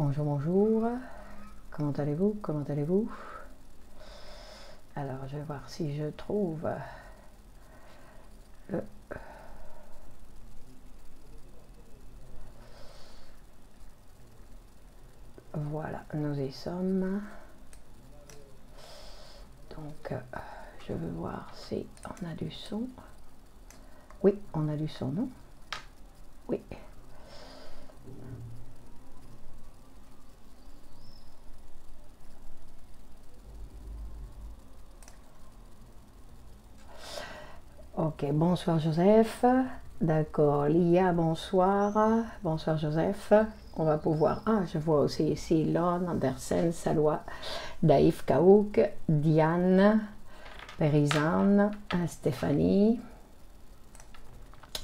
Bonjour, bonjour. Comment allez-vous? Comment allez-vous? Alors, je vais voir si je trouve le... Voilà, nous y sommes. Donc, je veux voir si on a du son. Oui, on a du son, non? Oui. Ok, bonsoir Joseph. D'accord, Lia, bonsoir. Bonsoir Joseph. On va pouvoir... Ah, je vois aussi ici Lon, Andersen, Salwa, Daïf Kaouk, Diane, Périzanne, Stéphanie,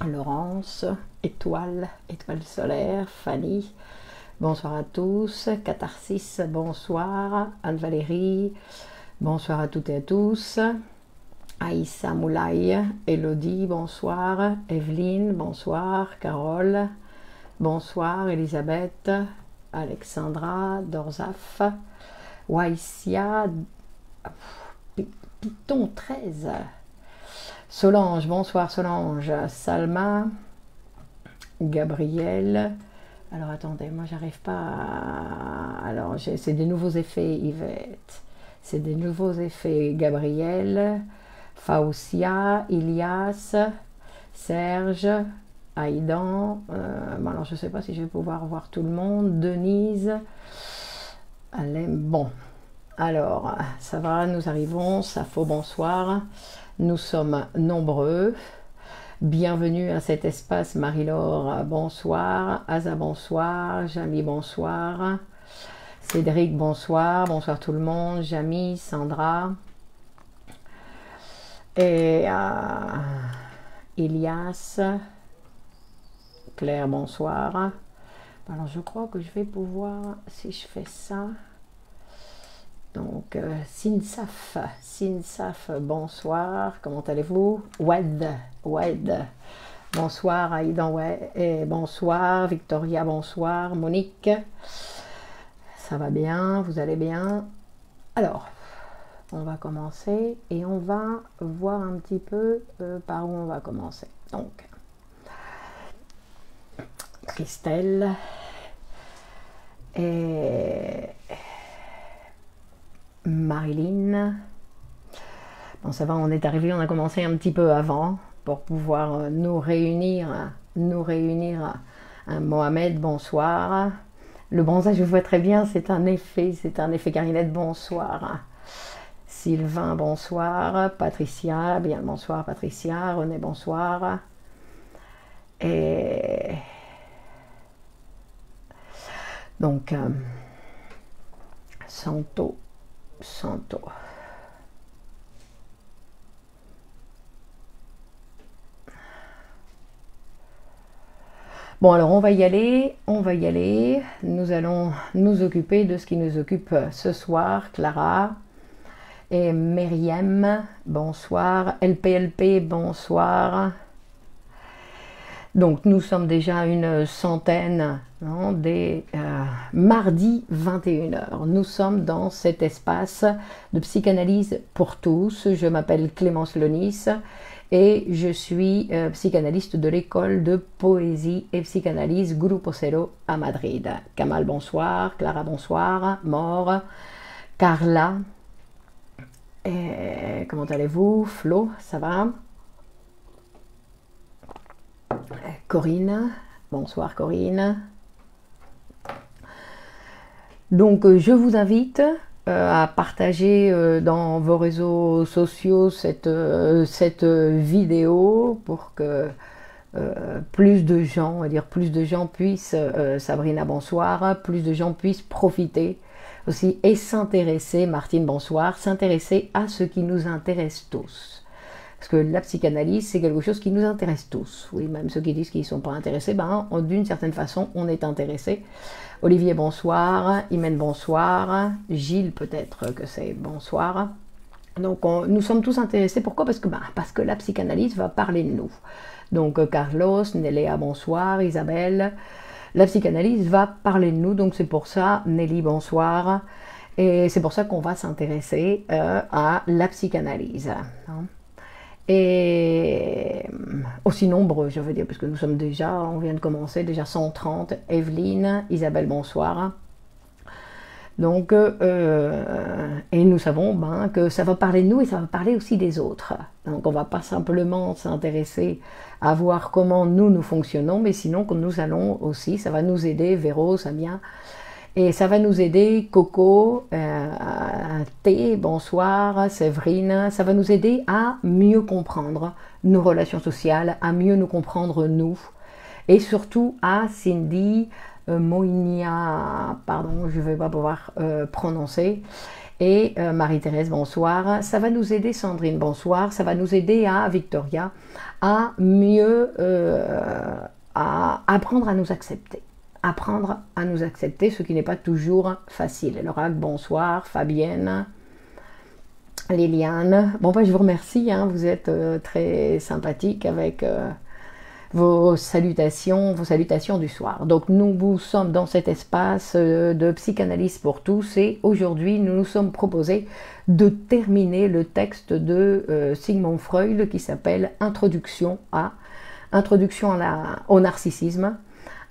Laurence, Étoile, Étoile solaire, Fanny. Bonsoir à tous. Catharsis, bonsoir. Anne-Valérie, bonsoir à toutes et à tous. Aïssa Moulay, Elodie, bonsoir. Evelyne, bonsoir. Carole, bonsoir. Elisabeth, Alexandra, Dorzaf, Waïsia, Python 13. Solange, bonsoir Solange. Salma, Gabriel. Alors attendez, moi j'arrive pas à... Alors c'est des nouveaux effets, Yvette. C'est des nouveaux effets, Gabriel. Faustia, Ilias, Serge, Aïdan, bon alors je ne sais pas si je vais pouvoir voir tout le monde, Denise, allez, bon, alors ça va, nous arrivons, Safo, bonsoir, nous sommes nombreux, bienvenue à cet espace, Marie-Laure, bonsoir, Asa, bonsoir, Jamy, bonsoir, Cédric, bonsoir, bonsoir tout le monde, Jamy, Sandra, et Elias, Claire, bonsoir. Alors je crois que je vais pouvoir, si je fais ça, donc Sinsaf, bonsoir, comment allez-vous? Wed, bonsoir Aïdan, et bonsoir Victoria, bonsoir Monique, ça va bien, vous allez bien? Alors, on va commencer et on va voir un petit peu par où on va commencer. Donc, Christelle et Marilyn. Bon, ça va, on est arrivé, on a commencé un petit peu avant pour pouvoir nous réunir. Mohamed, bonsoir. Le bronzage, je vois très bien, c'est un effet Carinette, bonsoir. Sylvain, bonsoir. Patricia, bien bonsoir Patricia. René, bonsoir. Et donc, Santo. Bon, alors on va y aller. Nous allons nous occuper de ce qui nous occupe ce soir. Clara et Myriam, bonsoir. LPLP, bonsoir. Donc nous sommes déjà une centaine, hein, des mardi 21h. Nous sommes dans cet espace de psychanalyse pour tous. Je m'appelle Clémence Lonis et je suis psychanalyste de l'école de poésie et psychanalyse Grupo Cero à Madrid. Kamal, bonsoir. Clara, bonsoir. Maure, Carla, et comment allez-vous? Flo, ça va? Corinne, bonsoir Corinne. Donc je vous invite à partager dans vos réseaux sociaux cette vidéo pour que plus de gens, on va dire plus de gens puissent, Sabrina bonsoir, plus de gens puissent profiter aussi et s'intéresser, Martine bonsoir, s'intéresser à ce qui nous intéresse tous. Parce que la psychanalyse, c'est quelque chose qui nous intéresse tous. Oui, même ceux qui disent qu'ils ne sont pas intéressés, ben, d'une certaine façon, on est intéressé. Olivier, bonsoir. Imen, bonsoir. Gilles, peut-être que c'est bonsoir. Donc, nous sommes tous intéressés. Pourquoi? Parce que la psychanalyse va parler de nous. Donc, Carlos, Néléa, bonsoir. Isabelle, la psychanalyse va parler de nous, donc c'est pour ça, Nelly, bonsoir, et c'est pour ça qu'on va s'intéresser à la psychanalyse. Hein. Et aussi nombreux, je veux dire, parce que nous sommes déjà, on vient de commencer, déjà 130, Evelyne, Isabelle, bonsoir. Donc, et nous savons que ça va parler de nous et ça va parler aussi des autres. Donc on ne va pas simplement s'intéresser à voir comment nous fonctionnons, mais sinon que nous allons aussi, ça va nous aider, Véro, Samia, et ça va nous aider, Coco, Thé, bonsoir, Séverine, ça va nous aider à mieux comprendre nos relations sociales, à mieux nous comprendre nous, et surtout à Cindy, Moinia, pardon, je ne vais pas pouvoir prononcer, et Marie-Thérèse, bonsoir. Ça va nous aider, Sandrine, bonsoir. Ça va nous aider à Victoria à mieux à apprendre à nous accepter. Apprendre à nous accepter, ce qui n'est pas toujours facile. Laura, bonsoir. Fabienne, Liliane. Bon, je vous remercie, hein, vous êtes très sympathique avec vos salutations du soir. Donc nous sommes dans cet espace de psychanalyse pour tous et aujourd'hui nous nous sommes proposés de terminer le texte de Sigmund Freud qui s'appelle Introduction au narcissisme.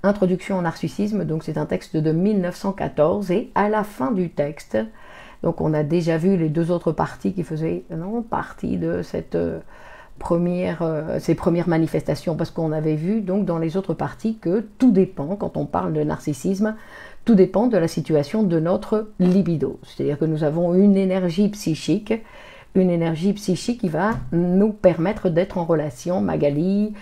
Introduction au narcissisme, donc c'est un texte de 1914 et à la fin du texte, donc on a déjà vu les deux autres parties qui faisaient partie de cette ces premières manifestations, parce qu'on avait vu donc dans les autres parties que tout dépend, quand on parle de narcissisme, tout dépend de la situation de notre libido. C'est-à-dire que nous avons une énergie psychique qui va nous permettre d'être en relation, Magali,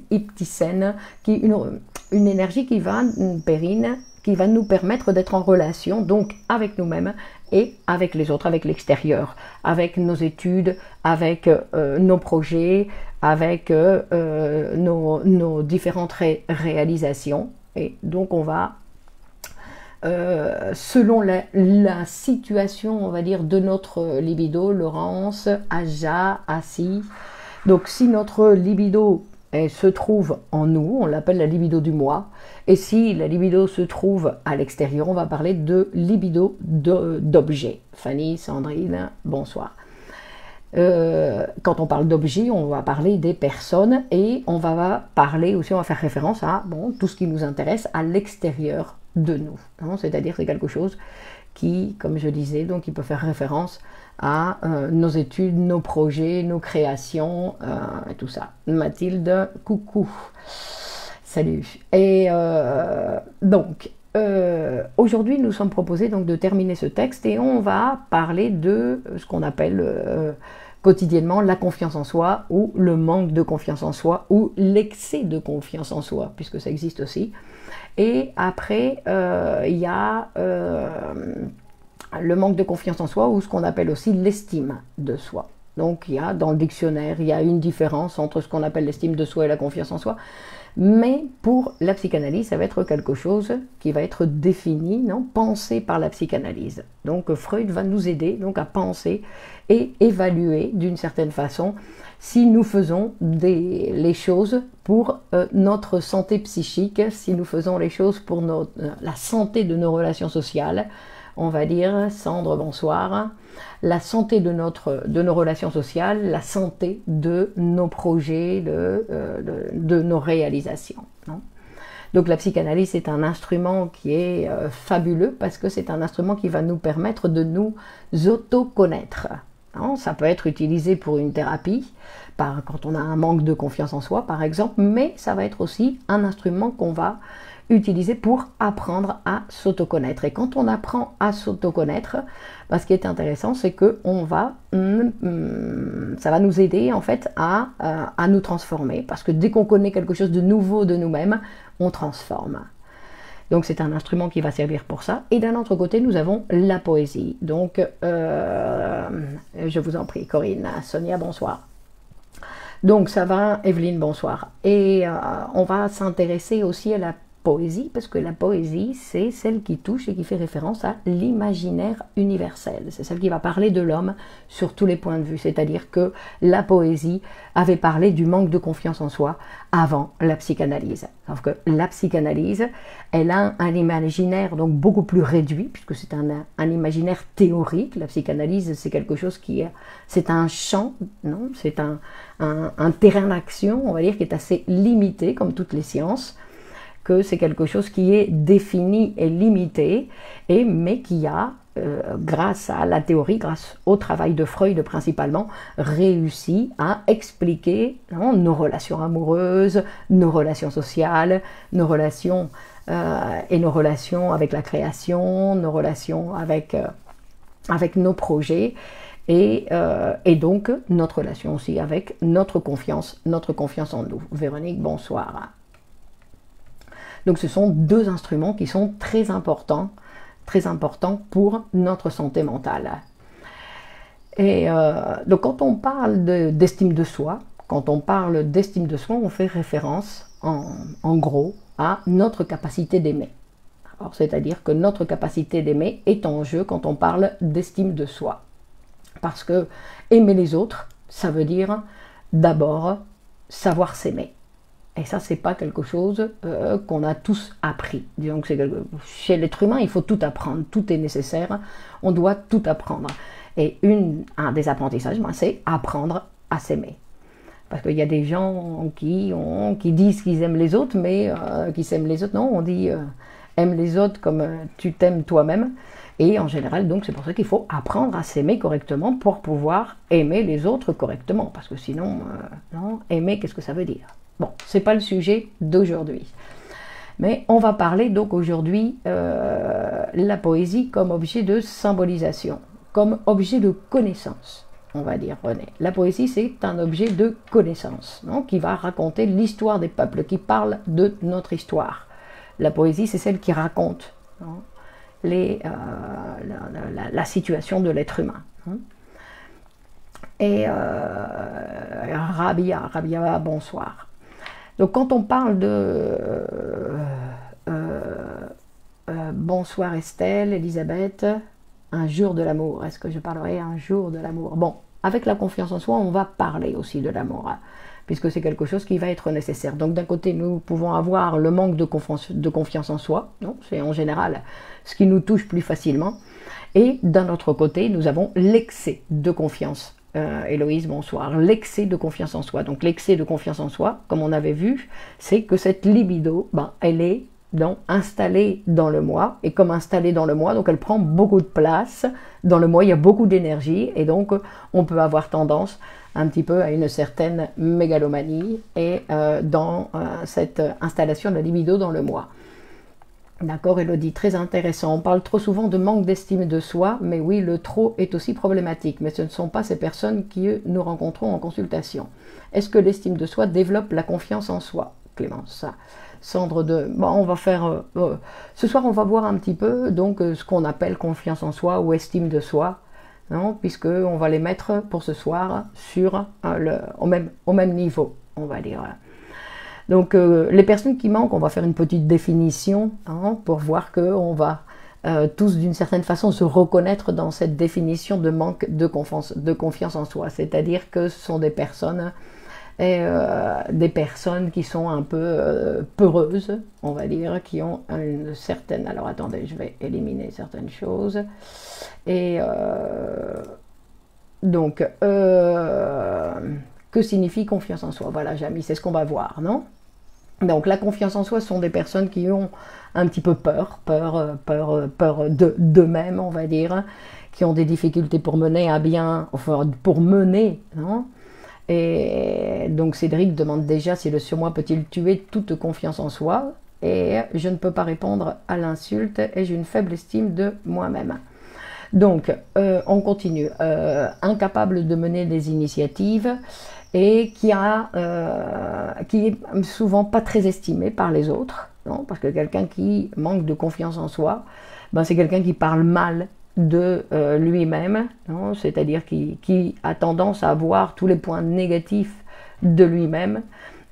Ipticène, une énergie qui va nous permettre d'être en relation, donc avec nous-mêmes et avec les autres, avec l'extérieur, avec nos études, avec nos projets, avec nos différentes réalisations. Et donc on va, selon la situation, on va dire, de notre libido, Laurence, Aja, Assis, donc si notre libido se trouve en nous, on l'appelle la libido du moi, et si la libido se trouve à l'extérieur, on va parler de libido d'objet. Fanny, Sandrine, bonsoir. Quand on parle d'objet, on va parler des personnes et on va parler aussi, on va faire référence à tout ce qui nous intéresse à l'extérieur de nous. C'est-à-dire c'est quelque chose qui, comme je disais, donc il peut faire référence à nos études, nos projets, nos créations, et tout ça. Mathilde, coucou, salut. Et donc, aujourd'hui, nous sommes proposés donc de terminer ce texte et on va parler de ce qu'on appelle quotidiennement la confiance en soi ou le manque de confiance en soi ou l'excès de confiance en soi, puisque ça existe aussi. Et après, il y a le manque de confiance en soi ou ce qu'on appelle aussi l'estime de soi. Donc il y a dans le dictionnaire, il y a une différence entre ce qu'on appelle l'estime de soi et la confiance en soi. Mais pour la psychanalyse, ça va être quelque chose qui va être défini, pensé par la psychanalyse. Donc Freud va nous aider donc à penser et évaluer d'une certaine façon si nous faisons les choses pour notre santé psychique, si nous faisons les choses pour la santé de nos relations sociales. On va dire, Sandre, bonsoir, la santé de nos relations sociales, la santé de nos projets, de nos réalisations. Donc la psychanalyse est un instrument qui est fabuleux parce que c'est un instrument qui va nous permettre de nous auto-connaître. Ça peut être utilisé pour une thérapie, quand on a un manque de confiance en soi par exemple, mais ça va être aussi un instrument qu'on va utiliser pour apprendre à s'auto-connaître. Et quand on apprend à s'auto-connaître, ce qui est intéressant, c'est que ça va nous aider en fait à nous transformer, parce que dès qu'on connaît quelque chose de nouveau de nous-mêmes, on transforme. Donc c'est un instrument qui va servir pour ça. Et d'un autre côté, nous avons la poésie. Donc, je vous en prie, Corinne, Sonia, bonsoir. Donc ça va, Evelyne, bonsoir. Et on va s'intéresser aussi à la poésie, parce que la poésie, c'est celle qui touche et qui fait référence à l'imaginaire universel. C'est celle qui va parler de l'homme sur tous les points de vue. C'est-à-dire que la poésie avait parlé du manque de confiance en soi avant la psychanalyse. Sauf que la psychanalyse, elle a un imaginaire donc beaucoup plus réduit, puisque c'est un imaginaire théorique. La psychanalyse, c'est quelque chose qui est, c'est un champ, non, c'est un terrain d'action, on va dire, qui est assez limité, comme toutes les sciences, que c'est quelque chose qui est défini et limité, mais qui a, grâce à la théorie, grâce au travail de Freud principalement, réussi à expliquer, non, nos relations amoureuses, nos relations sociales, nos relations et nos relations avec la création, nos relations avec nos projets, et donc notre relation aussi avec notre confiance en nous. Véronique, bonsoir. Donc ce sont deux instruments qui sont très importants pour notre santé mentale. Et donc quand on parle d'estime de soi, on fait référence en gros à notre capacité d'aimer. Alors c'est-à-dire que notre capacité d'aimer est en jeu quand on parle d'estime de soi. Parce que aimer les autres, ça veut dire d'abord savoir s'aimer. Et ça, c'est pas quelque chose qu'on a tous appris. Disons que chez l'être humain, il faut tout apprendre, tout est nécessaire, on doit tout apprendre. Et un des apprentissages, c'est apprendre à s'aimer. Parce qu'il y a des gens qui disent qu'ils aiment les autres, mais qui s'aiment les autres. Non, on dit aime les autres comme tu t'aimes toi-même. Et en général, donc, c'est pour ça qu'il faut apprendre à s'aimer correctement pour pouvoir aimer les autres correctement. Parce que sinon, non, aimer, qu'est-ce que ça veut dire? Bon, ce n'est pas le sujet d'aujourd'hui. Mais on va parler donc aujourd'hui la poésie comme objet de symbolisation, comme objet de connaissance, on va dire, René. La poésie, c'est un objet de connaissance, non, qui va raconter l'histoire des peuples, qui parle de notre histoire. La poésie, c'est celle qui raconte, non, la situation de l'être humain. Et Rabia, bonsoir. Donc quand on parle de bonsoir Estelle, Elisabeth, un jour de l'amour, est-ce que je parlerai un jour de l'amour? Bon, avec la confiance en soi, on va parler aussi de l'amour, hein, puisque c'est quelque chose qui va être nécessaire. Donc d'un côté, nous pouvons avoir le manque de confiance en soi, c'est en général ce qui nous touche plus facilement, et d'un autre côté, nous avons l'excès de confiance. Héloïse, bonsoir. L'excès de confiance en soi. Donc l'excès de confiance en soi, comme on avait vu, c'est que cette libido, elle est installée dans le moi, et comme installée dans le moi, donc elle prend beaucoup de place. Dans le moi, il y a beaucoup d'énergie, et donc on peut avoir tendance un petit peu à une certaine mégalomanie, et dans cette installation de la libido dans le moi. D'accord, Elodie, très intéressant. On parle trop souvent de manque d'estime de soi, mais oui, le trop est aussi problématique. Mais ce ne sont pas ces personnes que nous rencontrons en consultation. Est-ce que l'estime de soi développe la confiance en soi, Clémence? Cendre de... Bon, on va faire... ce soir, on va voir un petit peu donc ce qu'on appelle confiance en soi ou estime de soi, non, puisqu'on va les mettre pour ce soir sur au même niveau, on va dire. Donc les personnes qui manquent, on va faire une petite définition, hein, pour voir qu'on va tous d'une certaine façon se reconnaître dans cette définition de manque de confiance en soi. C'est-à-dire que ce sont des personnes qui sont un peu peureuses, on va dire, qui ont une certaine... Alors attendez, je vais éliminer certaines choses. Et donc, que signifie confiance en soi? Voilà, Jamie, c'est ce qu'on va voir, non? Donc la confiance en soi sont des personnes qui ont un petit peu peur d'eux-mêmes, on va dire, qui ont des difficultés pour mener à bien, enfin pour mener, non? Et donc Cédric demande déjà si le surmoi peut-il tuer toute confiance en soi, et je ne peux pas répondre à l'insulte et j'ai une faible estime de moi-même. Donc on continue, incapable de mener des initiatives, et qui est souvent pas très estimé par les autres, non, parce que quelqu'un qui manque de confiance en soi, c'est quelqu'un qui parle mal de lui-même, c'est-à-dire qui a tendance à voir tous les points négatifs de lui-même,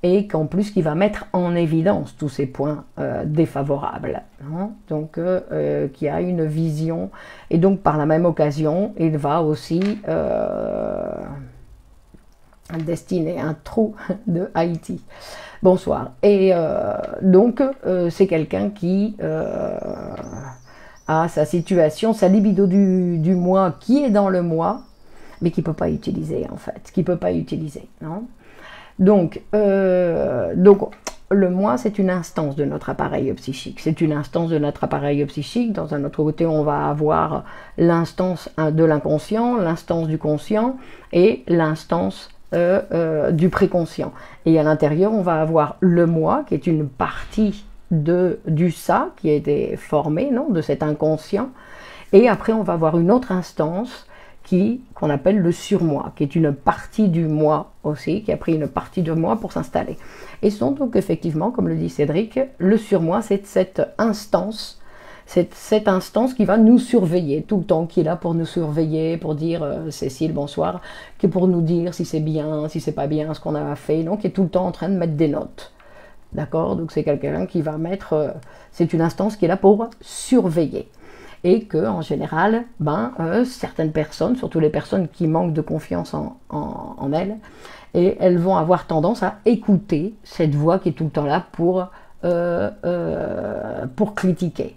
et qu'en plus qui va mettre en évidence tous ces points défavorables, hein, donc qui a une vision, et donc par la même occasion il va aussi destiner un trou de Haïti. Bonsoir. Et donc c'est quelqu'un qui a sa situation, sa libido du moi qui est dans le moi, mais qui ne peut pas utiliser en fait, qui peut pas utiliser, non? Donc le moi, c'est une instance de notre appareil psychique. C'est une instance de notre appareil psychique. Dans un autre côté, on va avoir l'instance de l'inconscient, l'instance du conscient et l'instance du préconscient. Et à l'intérieur, on va avoir le moi, qui est une partie du ça, qui a été formé, non, de cet inconscient. Et après, on va avoir une autre instance qu'on appelle le surmoi, qui est une partie du moi aussi, qui a pris une partie de moi pour s'installer. Et sont donc effectivement, comme le dit Cédric, le surmoi, c'est cette instance qui va nous surveiller tout le temps, qui est là pour nous surveiller, pour dire Cécile, bonsoir, qui est pour nous dire si c'est bien, si c'est pas bien ce qu'on a fait, donc qui est tout le temps en train de mettre des notes. D'accord? Donc c'est quelqu'un qui va mettre, c'est une instance qui est là pour surveiller. Et que en général, certaines personnes, surtout les personnes qui manquent de confiance en elles, et elles vont avoir tendance à écouter cette voix qui est tout le temps là pour critiquer.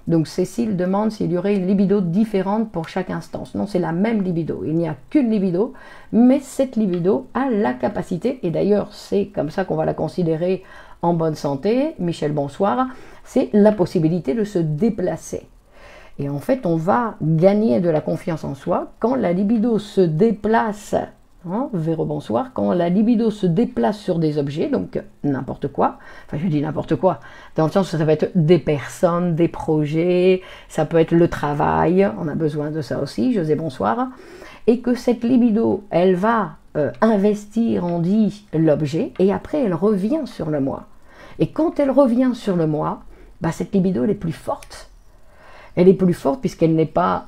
Donc Cécile demande s'il y aurait une libido différente pour chaque instance. Non, c'est la même libido. Il n'y a qu'une libido, mais cette libido a la capacité, et d'ailleurs c'est comme ça qu'on va la considérer en bonne santé, Michel bonsoir, c'est la possibilité de se déplacer. Et en fait, on va gagner de la confiance en soi quand la libido se déplace, hein, Véro bonsoir, quand la libido se déplace sur des objets, donc n'importe quoi, enfin je dis n'importe quoi, dans le sens où ça va être des personnes, des projets, ça peut être le travail, on a besoin de ça aussi, José bonsoir, et que cette libido, elle va investir, on dit, l'objet, et après elle revient sur le moi. Et quand elle revient sur le moi, cette libido, elle est plus forte. Elle est plus forte puisqu'elle n'est pas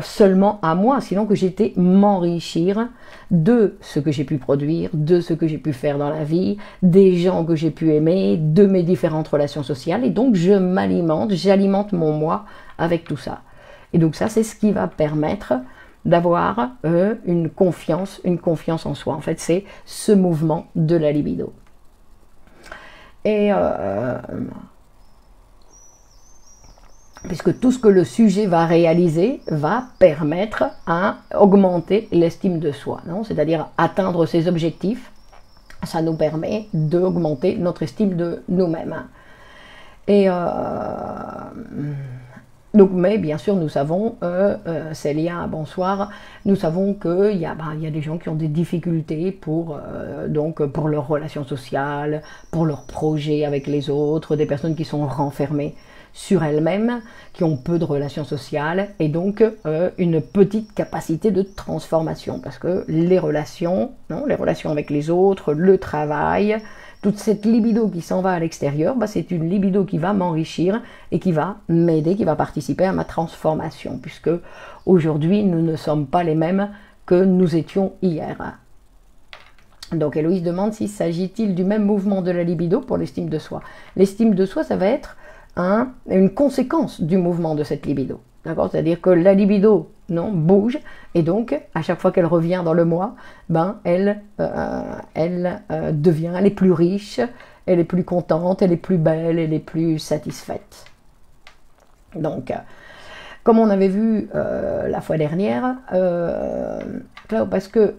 seulement à moi, sinon que j'étais m'enrichir de ce que j'ai pu produire, de ce que j'ai pu faire dans la vie, des gens que j'ai pu aimer, de mes différentes relations sociales. Et donc je m'alimente, j'alimente mon moi avec tout ça. Et donc ça, c'est ce qui va permettre d'avoir une confiance en soi. En fait, c'est ce mouvement de la libido. Et puisque tout ce que le sujet va réaliser va permettre à augmenter l'estime de soi, c'est-à-dire atteindre ses objectifs, ça nous permet d'augmenter notre estime de nous-mêmes. Et donc, mais bien sûr, nous savons, Célia, bonsoir, nous savons qu'il y a des gens qui ont des difficultés pour leurs relations sociales, pour leurs projets avec les autres, des personnes qui sont renfermées sur elles-mêmes, qui ont peu de relations sociales, et donc une petite capacité de transformation, parce que les relations avec les autres, le travail, toute cette libido qui s'en va à l'extérieur, c'est une libido qui va m'enrichir et qui va m'aider, qui va participer à ma transformation, puisque aujourd'hui, nous ne sommes pas les mêmes que nous étions hier. Donc Héloïse demande s'il s'agit-il du même mouvement de la libido pour l'estime de soi. L'estime de soi, ça va être une conséquence du mouvement de cette libido. D'accord? C'est-à-dire que la libido bouge, et donc à chaque fois qu'elle revient dans le moi, elle devient, elle est plus riche, elle est plus contente, elle est plus belle, elle est plus satisfaite. Donc, comme on avait vu la fois dernière, parce que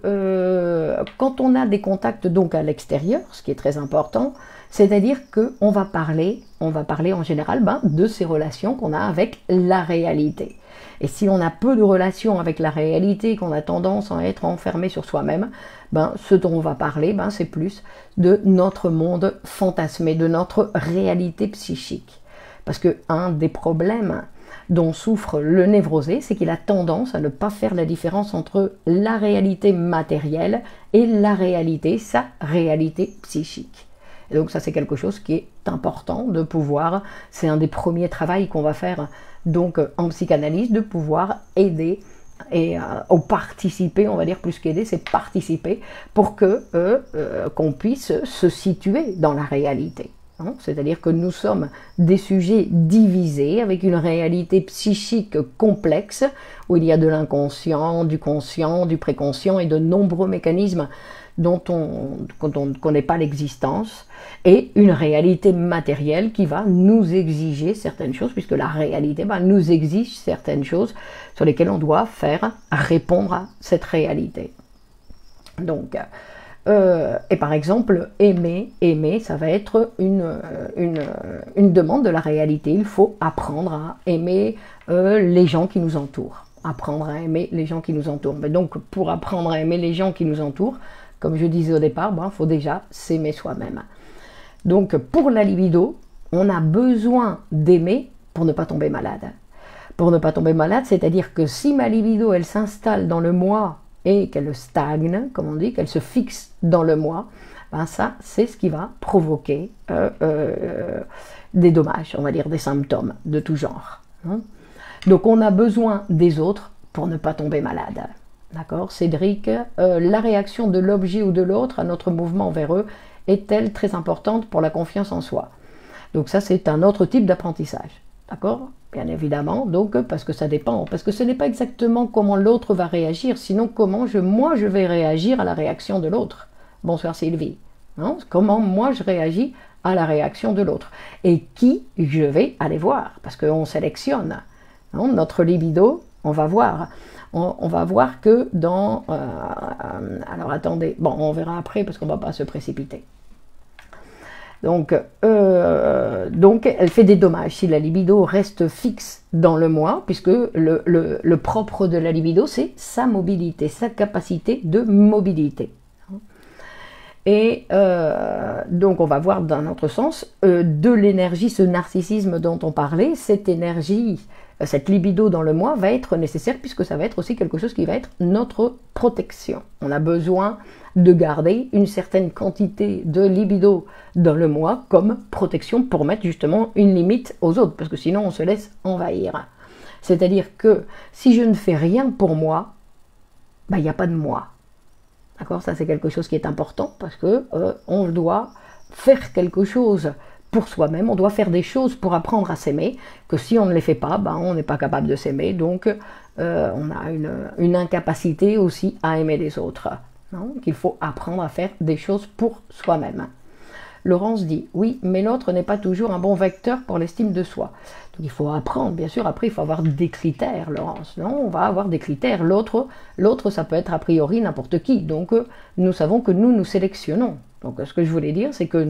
quand on a des contacts donc à l'extérieur, ce qui est très important, c'est-à-dire qu'on va parler en général de ces relations qu'on a avec la réalité. Et si on a peu de relations avec la réalité, qu'on a tendance à être enfermé sur soi-même, ce dont on va parler, c'est plus de notre monde fantasmé, de notre réalité psychique. Parce que un des problèmes dont souffre le névrosé, c'est qu'il a tendance à ne pas faire la différence entre la réalité matérielle et la réalité, sa réalité psychique. Et donc ça, c'est quelque chose qui est important de pouvoir, c'est un des premiers travaux qu'on va faire donc en psychanalyse, de pouvoir aider et ou participer, on va dire plus qu'aider, c'est participer pour que qu'on puisse se situer dans la réalité. Hein. C'est-à-dire que nous sommes des sujets divisés avec une réalité psychique complexe où il y a de l'inconscient, du conscient, du préconscient et de nombreux mécanismes dont on ne connaît pas l'existence, et une réalité matérielle qui va nous exiger certaines choses, puisque la réalité nous exige certaines choses sur lesquelles on doit répondre à cette réalité. Donc, et par exemple, aimer, ça va être une demande de la réalité. Il faut apprendre à aimer les gens qui nous entourent. Apprendre à aimer les gens qui nous entourent. Mais donc, pour apprendre à aimer les gens qui nous entourent, comme je disais au départ, il faut déjà s'aimer soi-même. Donc, pour la libido, on a besoin d'aimer pour ne pas tomber malade. Pour ne pas tomber malade, c'est-à-dire que si ma libido, elle s'installe dans le moi et qu'elle stagne, comme on dit, qu'elle se fixe dans le moi, ça, c'est ce qui va provoquer des dommages, on va dire des symptômes de tout genre. Hein. Donc, on a besoin des autres pour ne pas tomber malade. D'accord, Cédric, la réaction de l'objet ou de l'autre à notre mouvement vers eux est-elle très importante pour la confiance en soi? Donc ça, c'est un autre type d'apprentissage. D'accord? Bien évidemment, donc, parce que ça dépend, parce que ce n'est pas exactement comment l'autre va réagir, sinon comment moi je vais réagir à la réaction de l'autre. Bonsoir Sylvie. Hein? Comment moi je réagis à la réaction de l'autre. Et qui je vais aller voir, parce qu'on sélectionne. Hein? Notre libido, on va voir. On va voir que dans... alors attendez, bon, on verra après parce qu'on ne va pas se précipiter. Donc, elle fait des dommages si la libido reste fixe dans le moi, puisque le propre de la libido, c'est sa mobilité, sa capacité de mobilité. Et donc, on va voir d'un autre sens, de l'énergie, ce narcissisme dont on parlait, cette énergie, cette libido dans le moi va être nécessaire puisque ça va être aussi quelque chose qui va être notre protection. On a besoin de garder une certaine quantité de libido dans le moi comme protection pour mettre justement une limite aux autres, parce que sinon on se laisse envahir. C'est-à-dire que si je ne fais rien pour moi, il n'y a pas de moi. D'accord? Ça c'est quelque chose qui est important parce que on doit faire quelque chose pour soi-même, on doit faire des choses pour apprendre à s'aimer, que si on ne les fait pas, on n'est pas capable de s'aimer, donc on a une incapacité aussi à aimer les autres. Donc il faut apprendre à faire des choses pour soi-même. Laurence dit, oui, mais l'autre n'est pas toujours un bon vecteur pour l'estime de soi. Donc il faut apprendre, bien sûr, après il faut avoir des critères, Laurence. Non, on va avoir des critères. L'autre, ça peut être a priori n'importe qui. Donc nous savons que nous sélectionnons. Donc ce que je voulais dire, c'est que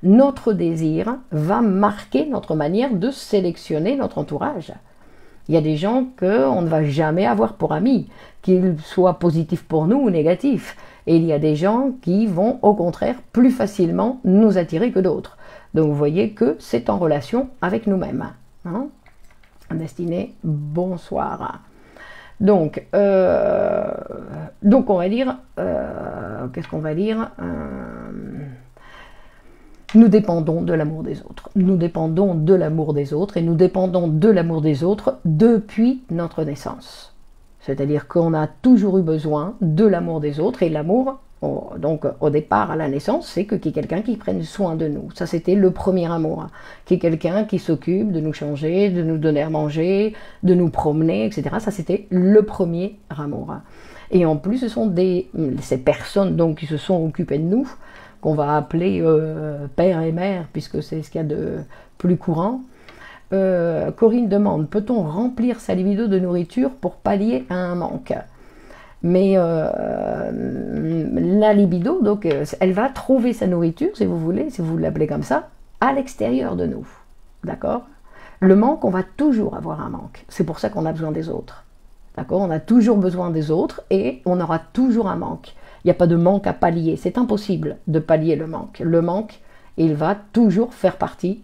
notre désir va marquer notre manière de sélectionner notre entourage. Il y a des gens qu'on ne va jamais avoir pour amis, qu'ils soient positifs pour nous ou négatifs. Et il y a des gens qui vont au contraire plus facilement nous attirer que d'autres. Donc vous voyez que c'est en relation avec nous-mêmes. Hein? Destinée, bonsoir. Donc on va dire, qu'est-ce qu'on va dire nous dépendons de l'amour des autres. Nous dépendons de l'amour des autres et nous dépendons de l'amour des autres depuis notre naissance. C'est-à-dire qu'on a toujours eu besoin de l'amour des autres et l'amour, donc au départ à la naissance, c'est qu'il y ait quelqu'un qui prenne soin de nous. Ça c'était le premier amour. Qu'il y ait quelqu'un qui s'occupe de nous changer, de nous donner à manger, de nous promener, etc. Ça c'était le premier amour. Et en plus ce sont ces personnes donc, qui se sont occupées de nous, qu'on va appeler père et mère, puisque c'est ce qu'il y a de plus courant. Corinne demande, peut-on remplir sa libido de nourriture pour pallier à un manque? Mais la libido, donc, elle va trouver sa nourriture, si vous voulez, si vous l'appelez comme ça, à l'extérieur de nous. D'accord? Le manque, on va toujours avoir un manque. C'est pour ça qu'on a besoin des autres. D'accord? On a toujours besoin des autres et on aura toujours un manque. Il n'y a pas de manque à pallier. C'est impossible de pallier le manque. Le manque, il va toujours faire partie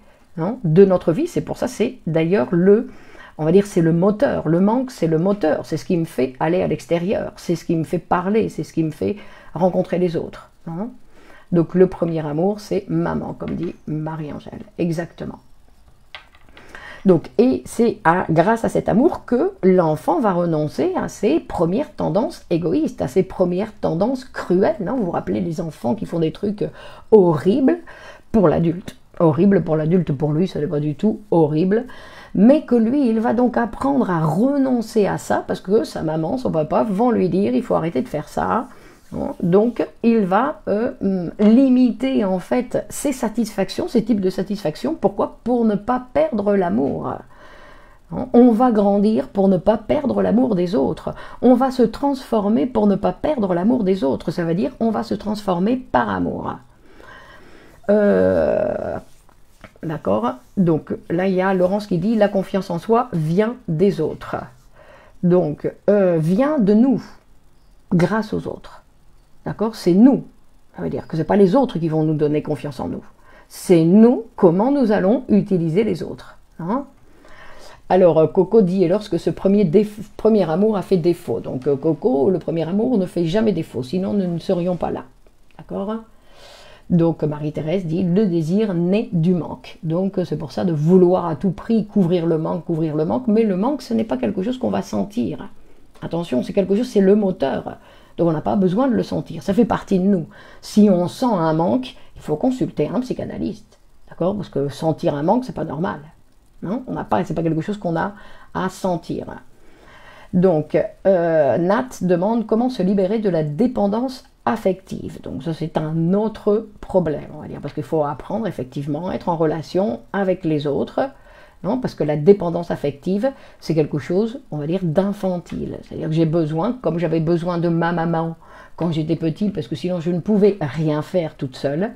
de notre vie. C'est pour ça, c'est d'ailleurs on va dire, c'est le moteur. Le manque, c'est le moteur. C'est ce qui me fait aller à l'extérieur. C'est ce qui me fait parler. C'est ce qui me fait rencontrer les autres. Hein? Donc, le premier amour, c'est maman, comme dit Marie-Angèle. Exactement. Donc, et c'est grâce à cet amour que l'enfant va renoncer à ses premières tendances égoïstes, à ses premières tendances cruelles. Hein. Vous vous rappelez les enfants qui font des trucs horribles pour l'adulte. Horrible pour l'adulte, pour lui, ça n'est pas du tout horrible. Mais que lui, il va donc apprendre à renoncer à ça, parce que sa maman, son papa vont lui dire, il faut arrêter de faire ça. Donc, il va limiter en fait ses satisfactions, ces types de satisfactions. Pourquoi? Pour ne pas perdre l'amour. On va grandir pour ne pas perdre l'amour des autres. On va se transformer pour ne pas perdre l'amour des autres. Ça veut dire on va se transformer par amour. D'accord? Donc là, il y a Laurence qui dit « La confiance en soi vient des autres. » Donc, vient de nous, grâce aux autres. D'accord? C'est nous. Ça veut dire que ce n'est pas les autres qui vont nous donner confiance en nous. C'est nous, comment nous allons utiliser les autres. Hein? Alors, Coco dit, et lorsque ce premier amour a fait défaut. Donc, Coco, le premier amour ne fait jamais défaut, sinon nous ne serions pas là. D'accord? Donc, Marie-Thérèse dit, le désir naît du manque. Donc, c'est pour ça de vouloir à tout prix couvrir le manque, mais le manque, ce n'est pas quelque chose qu'on va sentir. Attention, c'est quelque chose, c'est le moteur. Donc on n'a pas besoin de le sentir, ça fait partie de nous. Si on sent un manque, il faut consulter un psychanalyste, d'accord? Parce que sentir un manque, c'est pas normal. Non, on n'a pas, c'est pas quelque chose qu'on a à sentir. Donc Nat demande comment se libérer de la dépendance affective. Donc ça c'est un autre problème, on va dire, parce qu'il faut apprendre effectivement à être en relation avec les autres. Non, parce que la dépendance affective, c'est quelque chose, on va dire, d'infantile. C'est-à-dire que j'ai besoin, comme j'avais besoin de ma maman quand j'étais petite, parce que sinon je ne pouvais rien faire toute seule.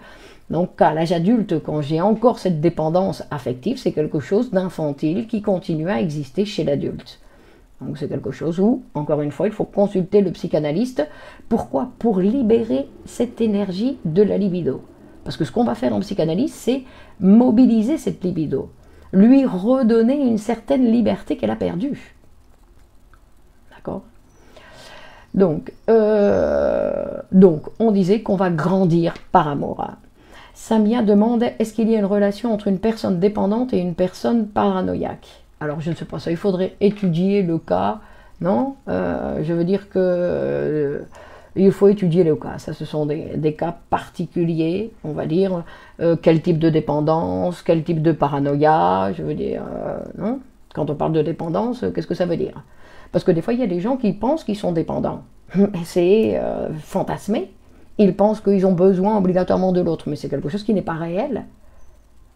Donc à l'âge adulte, quand j'ai encore cette dépendance affective, c'est quelque chose d'infantile qui continue à exister chez l'adulte. Donc c'est quelque chose où, encore une fois, il faut consulter le psychanalyste. Pourquoi? Pour libérer cette énergie de la libido. Parce que ce qu'on va faire en psychanalyse, c'est mobiliser cette libido. Lui redonner une certaine liberté qu'elle a perdue. D'accord? Donc, on disait qu'on va grandir par amour. Samia demande, est-ce qu'il y a une relation entre une personne dépendante et une personne paranoïaque? Alors, je ne sais pas ça, il faudrait étudier le cas, non? Je veux dire que... il faut étudier le cas, ça ce sont des cas particuliers, on va dire, quel type de dépendance, quel type de paranoïa, je veux dire, non? Quand on parle de dépendance, qu'est-ce que ça veut dire? Parce que des fois, il y a des gens qui pensent qu'ils sont dépendants, c'est fantasmé, ils pensent qu'ils ont besoin obligatoirement de l'autre, mais c'est quelque chose qui n'est pas réel.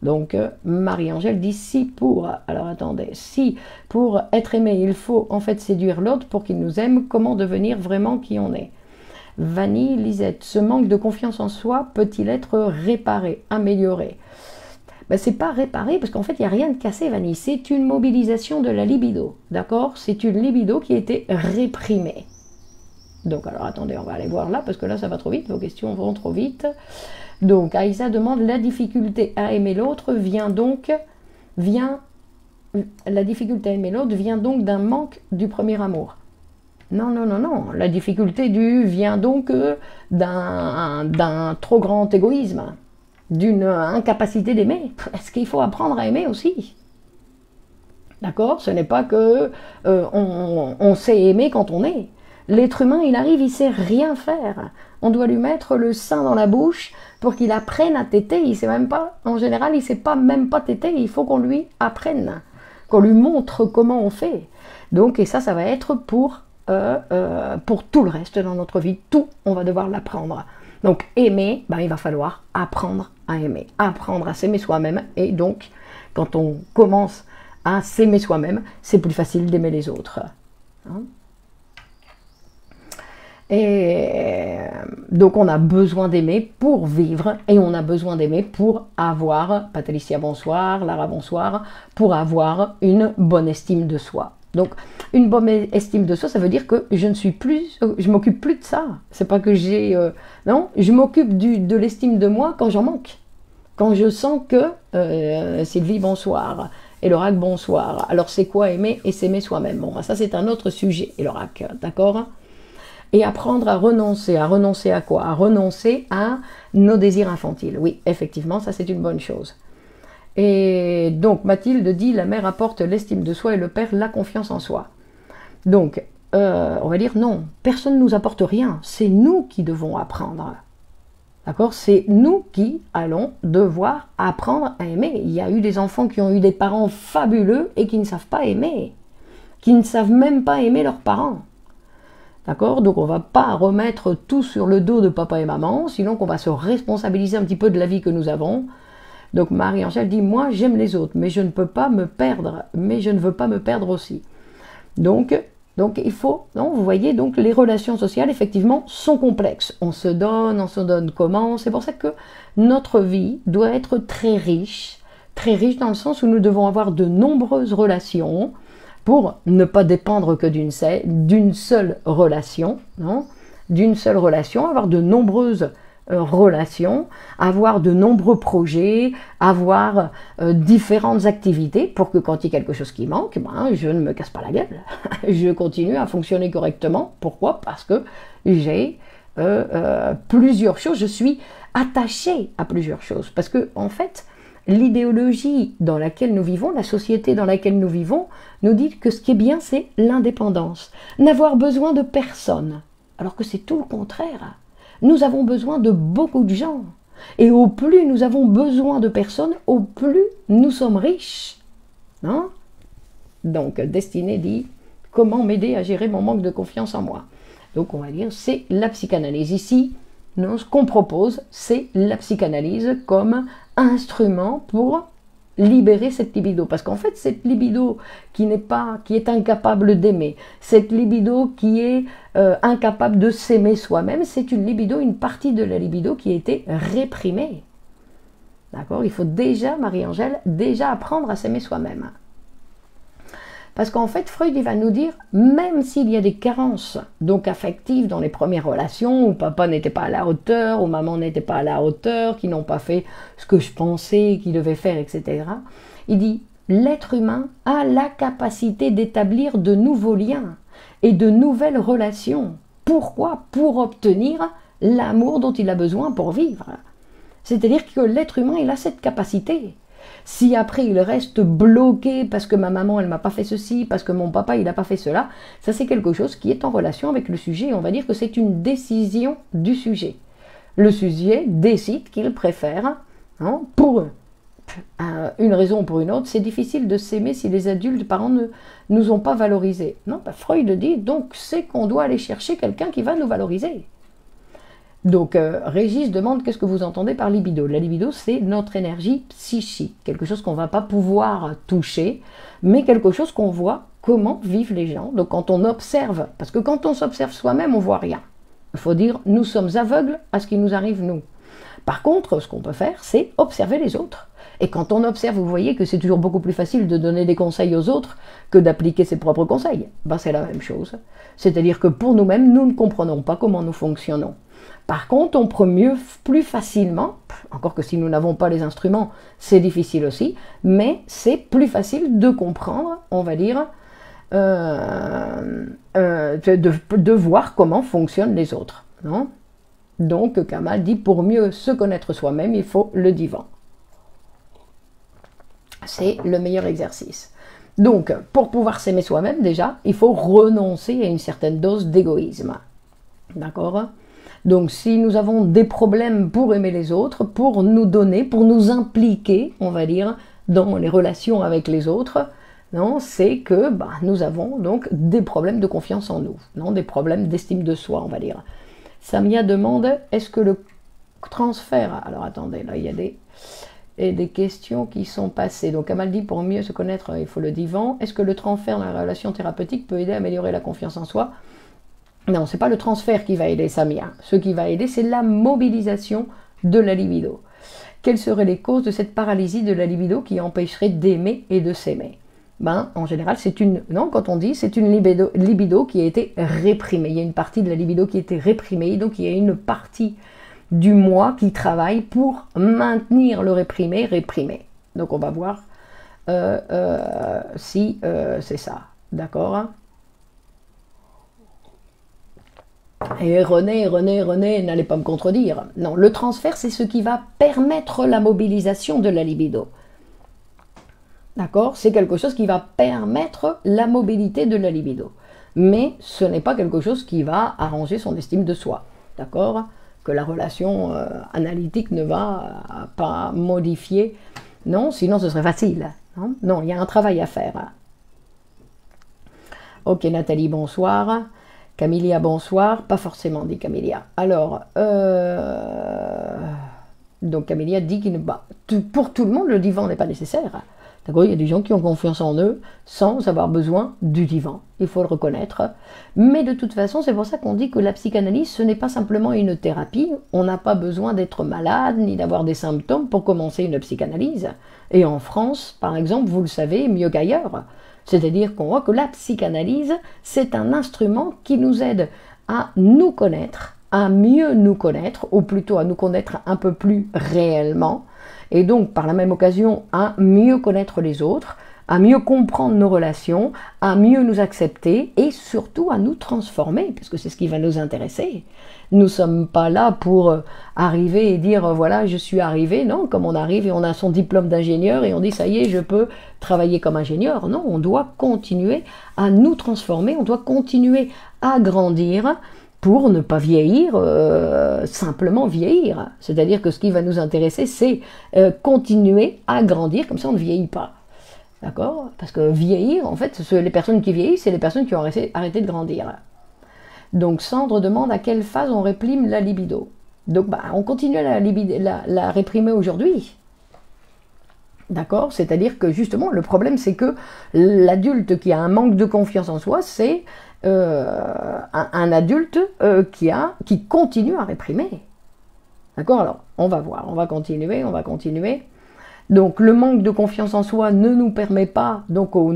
Donc, Marie-Angèle dit si pour, alors attendez, si pour être aimé, il faut en fait séduire l'autre pour qu'il nous aime, comment devenir vraiment qui on est? Vanille, Lisette, ce manque de confiance en soi peut-il être réparé, amélioré? Ben, c'est pas réparé parce qu'en fait il n'y a rien de cassé, Vanille, c'est une mobilisation de la libido, d'accord? C'est une libido qui a été réprimée. Donc alors attendez, on va aller voir là parce que là ça va trop vite, vos questions vont trop vite. Donc Aïssa demande la difficulté à aimer l'autre la difficulté à aimer l'autre vient donc d'un manque du premier amour. Non, non, non, non. La difficulté vient donc d'un trop grand égoïsme, d'une incapacité d'aimer. Est-ce qu'il faut apprendre à aimer aussi? D'accord? Ce n'est pas que on sait aimer quand on est. L'être humain, il arrive, il sait rien faire. On doit lui mettre le sein dans la bouche pour qu'il apprenne à téter. Il sait même pas, en général, il sait pas même pas téter. Il faut qu'on lui apprenne, qu'on lui montre comment on fait. Donc, et ça va être pour tout le reste dans notre vie. Tout, on va devoir l'apprendre. Donc, aimer, ben, il va falloir apprendre à aimer, apprendre à s'aimer soi-même. Et donc, quand on commence à s'aimer soi-même, c'est plus facile d'aimer les autres. Hein? Et donc on a besoin d'aimer pour vivre et on a besoin d'aimer pour avoir, Patricia bonsoir, Lara bonsoir, pour avoir une bonne estime de soi. Donc une bonne estime de soi, ça veut dire que je m'occupe plus de ça. C'est pas que j'ai, non, je m'occupe de l'estime de moi quand j'en manque. Quand je sens que, Sylvie bonsoir, et l'oracle bonsoir. Alors c'est quoi aimer et s'aimer soi-même? Bon, ça c'est un autre sujet, et l'oracle, d'accord? Et apprendre à renoncer à quoi? À renoncer à nos désirs infantiles. Oui, effectivement, ça c'est une bonne chose. Et donc Mathilde dit, la mère apporte l'estime de soi et le père la confiance en soi. Donc, on va dire non, personne ne nous apporte rien, c'est nous qui devons apprendre. D'accord? C'est nous qui allons devoir apprendre à aimer. Il y a eu des enfants qui ont eu des parents fabuleux et qui ne savent pas aimer, qui ne savent même pas aimer leurs parents. D'accord? Donc on ne va pas remettre tout sur le dos de papa et maman, sinon qu'on va se responsabiliser un petit peu de la vie que nous avons. Donc Marie-Angèle dit, moi j'aime les autres, mais je ne peux pas me perdre, mais je ne veux pas me perdre aussi. Donc il faut, non, vous voyez, donc les relations sociales effectivement sont complexes. On se donne comment? C'est pour ça que notre vie doit être très riche dans le sens où nous devons avoir de nombreuses relations, pour ne pas dépendre que d'une seule relation, non? D'une seule relation, avoir de nombreuses relations, avoir de nombreux projets, avoir différentes activités pour que quand il y a quelque chose qui manque, ben, je ne me casse pas la gueule, je continue à fonctionner correctement. Pourquoi? Parce que j'ai plusieurs choses, je suis attachée à plusieurs choses, parce que en fait, l'idéologie dans laquelle nous vivons, la société dans laquelle nous vivons, nous dit que ce qui est bien, c'est l'indépendance. N'avoir besoin de personne, alors que c'est tout le contraire. Nous avons besoin de beaucoup de gens. Et au plus nous avons besoin de personnes, au plus nous sommes riches. Hein? Donc, Destinée dit, comment m'aider à gérer mon manque de confiance en moi? Donc, on va dire, c'est la psychanalyse. Ici, ce qu'on propose, c'est la psychanalyse comme instrument pour libérer cette libido. Parce qu'en fait, cette libido qui est incapable d'aimer, cette libido qui est incapable de s'aimer soi-même, c'est une libido, une partie de la libido qui a été réprimée. D'accord? Il faut déjà, Marie-Angèle, déjà apprendre à s'aimer soi-même. Parce qu'en fait, Freud, il va nous dire, même s'il y a des carences donc affectives dans les premières relations, où papa n'était pas à la hauteur, où maman n'était pas à la hauteur, qui n'ont pas fait ce que je pensais qu'ils devaient faire, etc. Il dit, l'être humain a la capacité d'établir de nouveaux liens et de nouvelles relations. Pourquoi? Pour obtenir l'amour dont il a besoin pour vivre. C'est-à-dire que l'être humain, il a cette capacité. Si après il reste bloqué parce que ma maman elle m'a pas fait ceci, parce que mon papa il n'a pas fait cela, ça c'est quelque chose qui est en relation avec le sujet. On va dire que c'est une décision du sujet. Le sujet décide qu'il préfère, hein, pour une raison ou pour une autre. C'est difficile de s'aimer si les adultes, parents ne nous ont pas valorisés. Non, Freud dit donc c'est qu'on doit aller chercher quelqu'un qui va nous valoriser. Donc, Régis demande qu'est-ce que vous entendez par libido. La libido, c'est notre énergie psychique, quelque chose qu'on ne va pas pouvoir toucher, mais quelque chose qu'on voit comment vivent les gens. Donc, quand on observe, parce que quand on s'observe soi-même, on ne voit rien. Il faut dire, nous sommes aveugles à ce qui nous arrive, nous. Par contre, ce qu'on peut faire, c'est observer les autres. Et quand on observe, vous voyez que c'est toujours beaucoup plus facile de donner des conseils aux autres que d'appliquer ses propres conseils. Ben, c'est la même chose. C'est-à-dire que pour nous-mêmes, nous ne comprenons pas comment nous fonctionnons. Par contre, on peut plus facilement, encore que si nous n'avons pas les instruments, c'est difficile aussi, mais c'est plus facile de comprendre, on va dire, de voir comment fonctionnent les autres. Non? Donc, Kamal dit, pour mieux se connaître soi-même, il faut le divan. C'est le meilleur exercice. Donc, pour pouvoir s'aimer soi-même, déjà, il faut renoncer à une certaine dose d'égoïsme. D'accord ? Donc, si nous avons des problèmes pour aimer les autres, pour nous donner, pour nous impliquer, on va dire, dans les relations avec les autres, non, c'est que nous avons donc des problèmes de confiance en nous, non, des problèmes d'estime de soi, on va dire. Samia demande, est-ce que le transfert... Alors, attendez, là, il y a des questions qui sont passées. Donc, Kamal dit, pour mieux se connaître, il faut le divan. Est-ce que le transfert dans la relation thérapeutique peut aider à améliorer la confiance en soi? Non, ce n'est pas le transfert qui va aider Samia. Ce qui va aider, c'est la mobilisation de la libido. Quelles seraient les causes de cette paralysie de la libido qui empêcherait d'aimer et de s'aimer? En général, c'est une... Non, quand on dit, c'est une libido qui a été réprimée. Il y a une partie de la libido qui a été réprimée, donc il y a une partie du moi qui travaille pour maintenir le réprimé. Donc on va voir si c'est ça. D'accord? Et René, n'allez pas me contredire. Non, le transfert, c'est ce qui va permettre la mobilisation de la libido. D'accord? C'est quelque chose qui va permettre la mobilité de la libido. Mais ce n'est pas quelque chose qui va arranger son estime de soi. D'accord? Que la relation analytique ne va pas modifier. Non, sinon ce serait facile. Non, non, il y a un travail à faire. Ok, Nathalie, bonsoir. Camélia, bonsoir. Pas forcément, dit Camélia. Alors, donc Camélia dit qu'il pour tout le monde, le divan n'est pas nécessaire. D'accord, il y a des gens qui ont confiance en eux sans avoir besoin du divan. Il faut le reconnaître. Mais de toute façon, c'est pour ça qu'on dit que la psychanalyse, ce n'est pas simplement une thérapie. On n'a pas besoin d'être malade ni d'avoir des symptômes pour commencer une psychanalyse. Et en France, par exemple, vous le savez mieux qu'ailleurs. C'est-à-dire qu'on voit que la psychanalyse, c'est un instrument qui nous aide à nous connaître, à mieux nous connaître, ou plutôt à nous connaître un peu plus réellement, et donc par la même occasion à mieux connaître les autres, à mieux comprendre nos relations, à mieux nous accepter et surtout à nous transformer, parce que c'est ce qui va nous intéresser. Nous ne sommes pas là pour arriver et dire voilà je suis arrivé, non, comme on arrive et on a son diplôme d'ingénieur et on dit ça y est je peux travailler comme ingénieur. Non, on doit continuer à nous transformer, on doit continuer à grandir pour ne pas vieillir, simplement vieillir. C'est-à-dire que ce qui va nous intéresser c'est continuer à grandir, comme ça on ne vieillit pas. D'accord? Parce que vieillir, en fait, les personnes qui vieillissent, c'est les personnes qui ont arrêté de grandir. Donc Sandre demande à quelle phase on réprime la libido. Donc on continue à la réprimer aujourd'hui. D'accord? C'est-à-dire que justement, le problème c'est que l'adulte qui a un manque de confiance en soi, c'est un adulte qui continue à réprimer. D'accord? Alors, on va voir, on va continuer. Donc le manque de confiance en soi ne nous permet pas, beaucoup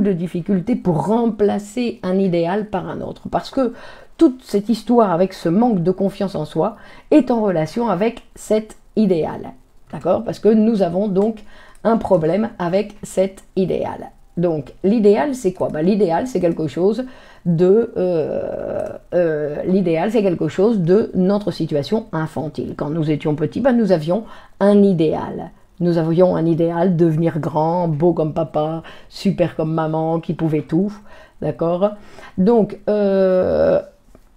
de difficultés pour remplacer un idéal par un autre. Parce que toute cette histoire avec ce manque de confiance en soi est en relation avec cet idéal. D'accord? Parce que nous avons donc un problème avec cet idéal. Donc l'idéal c'est quoi? L'idéal c'est quelque chose de notre situation infantile. Quand nous étions petits, nous avions un idéal. Nous avions un idéal, devenir grand, beau comme papa, super comme maman, qui pouvait tout. D'accord? Donc, je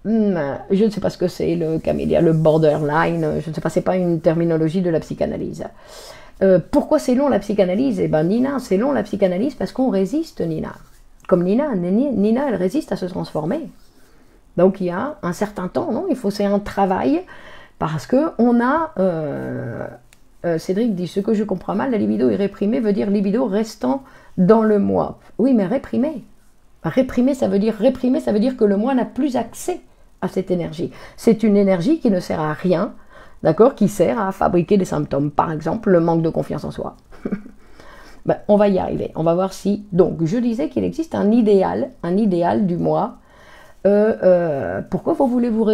ne sais pas ce que c'est le borderline, je ne sais pas, c'est pas une terminologie de la psychanalyse. Pourquoi c'est long la psychanalyse? Nina, c'est long la psychanalyse parce qu'on résiste, Nina. Comme Nina, elle résiste à se transformer. Donc il y a un certain temps, non? C'est un travail, parce que on a... Cédric dit, ce que je comprends mal, la libido est réprimée, veut dire libido restant dans le moi. Oui, mais réprimer. Réprimer, ça veut dire que le moi n'a plus accès à cette énergie. C'est une énergie qui ne sert à rien, d'accord, qui sert à fabriquer des symptômes. Par exemple, le manque de confiance en soi. On va y arriver. On va voir si... Donc, je disais qu'il existe un idéal du moi. Pourquoi vous voulez vous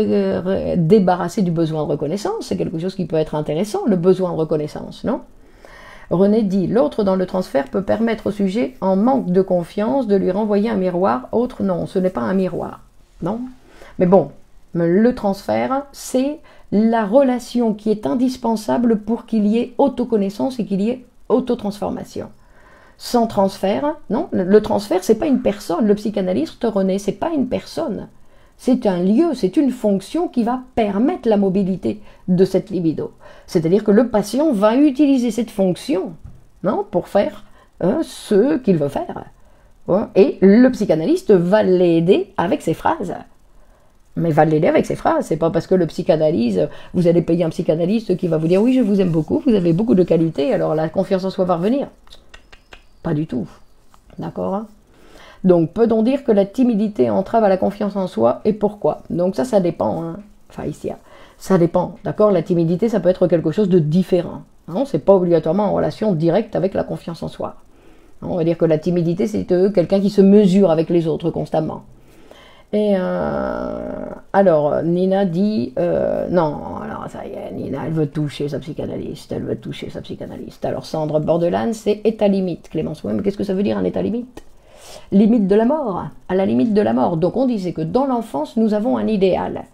débarrasser du besoin de reconnaissance? C'est quelque chose qui peut être intéressant, le besoin de reconnaissance, non? René dit, l'autre dans le transfert peut permettre au sujet en manque de confiance de lui renvoyer un miroir. Autre, non, ce n'est pas un miroir. Non? Mais bon, le transfert, c'est la relation qui est indispensable pour qu'il y ait autoconnaissance et qu'il y ait autotransformation. Sans transfert, non, le transfert, c'est pas une personne. Le psychanalyste, René, c'est pas une personne. C'est un lieu, c'est une fonction qui va permettre la mobilité de cette libido. C'est-à-dire que le patient va utiliser cette fonction, non, pour faire ce qu'il veut faire. Et le psychanalyste va l'aider avec ses phrases. Mais va l'aider avec ses phrases. C'est pas parce que le psychanalyse, vous allez payer un psychanalyste qui va vous dire oui, je vous aime beaucoup, vous avez beaucoup de qualités, alors la confiance en soi va revenir. Pas du tout. D'accord? Donc, peut-on dire que la timidité entrave à la confiance en soi et pourquoi? Donc ça dépend. Enfin, ici, ça dépend. D'accord? La timidité, ça peut être quelque chose de différent. Hein? C'est pas obligatoirement en relation directe avec la confiance en soi. On va dire que la timidité, c'est quelqu'un qui se mesure avec les autres constamment. Et alors, Nina dit, non, alors ça y est, Nina, elle veut toucher sa psychanalyste, Alors, Sandre Bordelane, c'est état limite, Clémence. Oui, mais qu'est-ce que ça veut dire un état limite? Limite de la mort, à la limite de la mort. Donc, on disait que dans l'enfance, nous avons un idéal.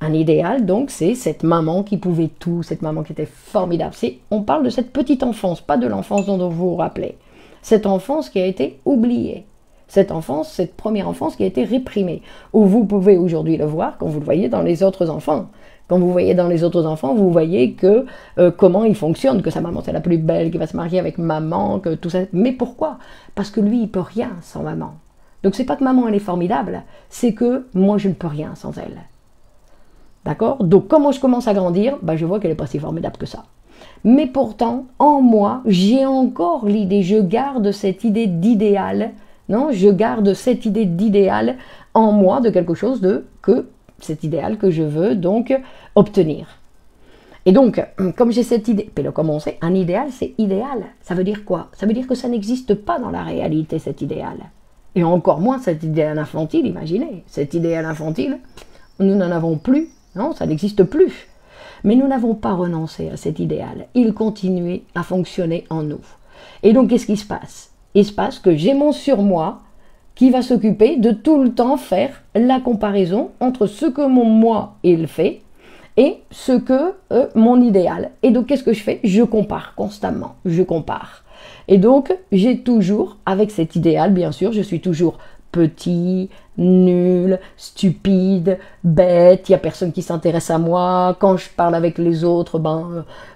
Un idéal, donc, c'est cette maman qui pouvait tout, cette maman qui était formidable. On parle de cette petite enfance, pas de l'enfance dont vous vous rappelez. Cette enfance qui a été oubliée. Cette enfance, cette première enfance qui a été réprimée. Où vous pouvez aujourd'hui le voir quand vous le voyez dans les autres enfants. Quand vous voyez dans les autres enfants, vous voyez que comment ils fonctionnent, que sa maman c'est la plus belle, qu'il va se marier avec maman, que tout ça. Mais pourquoi? Parce que lui, il peut rien sans maman. Donc c'est pas que maman elle est formidable, c'est que moi je ne peux rien sans elle. D'accord? Donc comment je commence à grandir, je vois qu'elle n'est pas si formidable que ça. Mais pourtant, en moi, j'ai encore l'idée, je garde cette idée d'idéal, non? Je garde cette idée d'idéal en moi, de quelque chose cet idéal que je veux donc obtenir. Et donc, comme j'ai cette idée, puis comme on sait, un idéal c'est idéal. Ça veut dire quoi? Ça veut dire que ça n'existe pas dans la réalité, cet idéal. Et encore moins cet idéal infantile, imaginez. Cet idéal infantile, nous n'en avons plus, non, ça n'existe plus. Mais nous n'avons pas renoncé à cet idéal. Il continue à fonctionner en nous. Et donc, qu'est-ce qui se passe? Il se passe que j'ai mon surmoi qui va s'occuper de tout le temps faire la comparaison entre ce que mon moi, il fait, et ce que mon idéal. Et donc, qu'est-ce que je fais? Je compare constamment, je compare. Et donc, j'ai toujours, avec cet idéal, bien sûr, je suis toujours petit, nul, stupide, bête, il n'y a personne qui s'intéresse à moi, quand je parle avec les autres,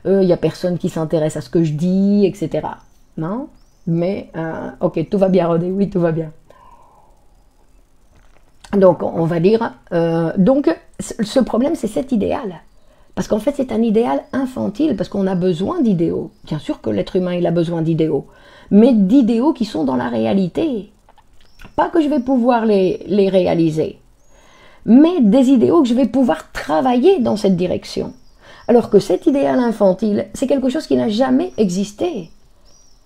il n'y a personne qui s'intéresse à ce que je dis, etc. Non? Mais, ok, tout va bien, Rodé, oui, tout va bien. Donc, on va dire, ce problème, c'est cet idéal. Parce qu'en fait, c'est un idéal infantile, parce qu'on a besoin d'idéaux. Bien sûr que l'être humain, il a besoin d'idéaux, mais d'idéaux qui sont dans la réalité. Pas que je vais pouvoir les réaliser, mais des idéaux que je vais pouvoir travailler dans cette direction. Alors que cet idéal infantile, c'est quelque chose qui n'a jamais existé.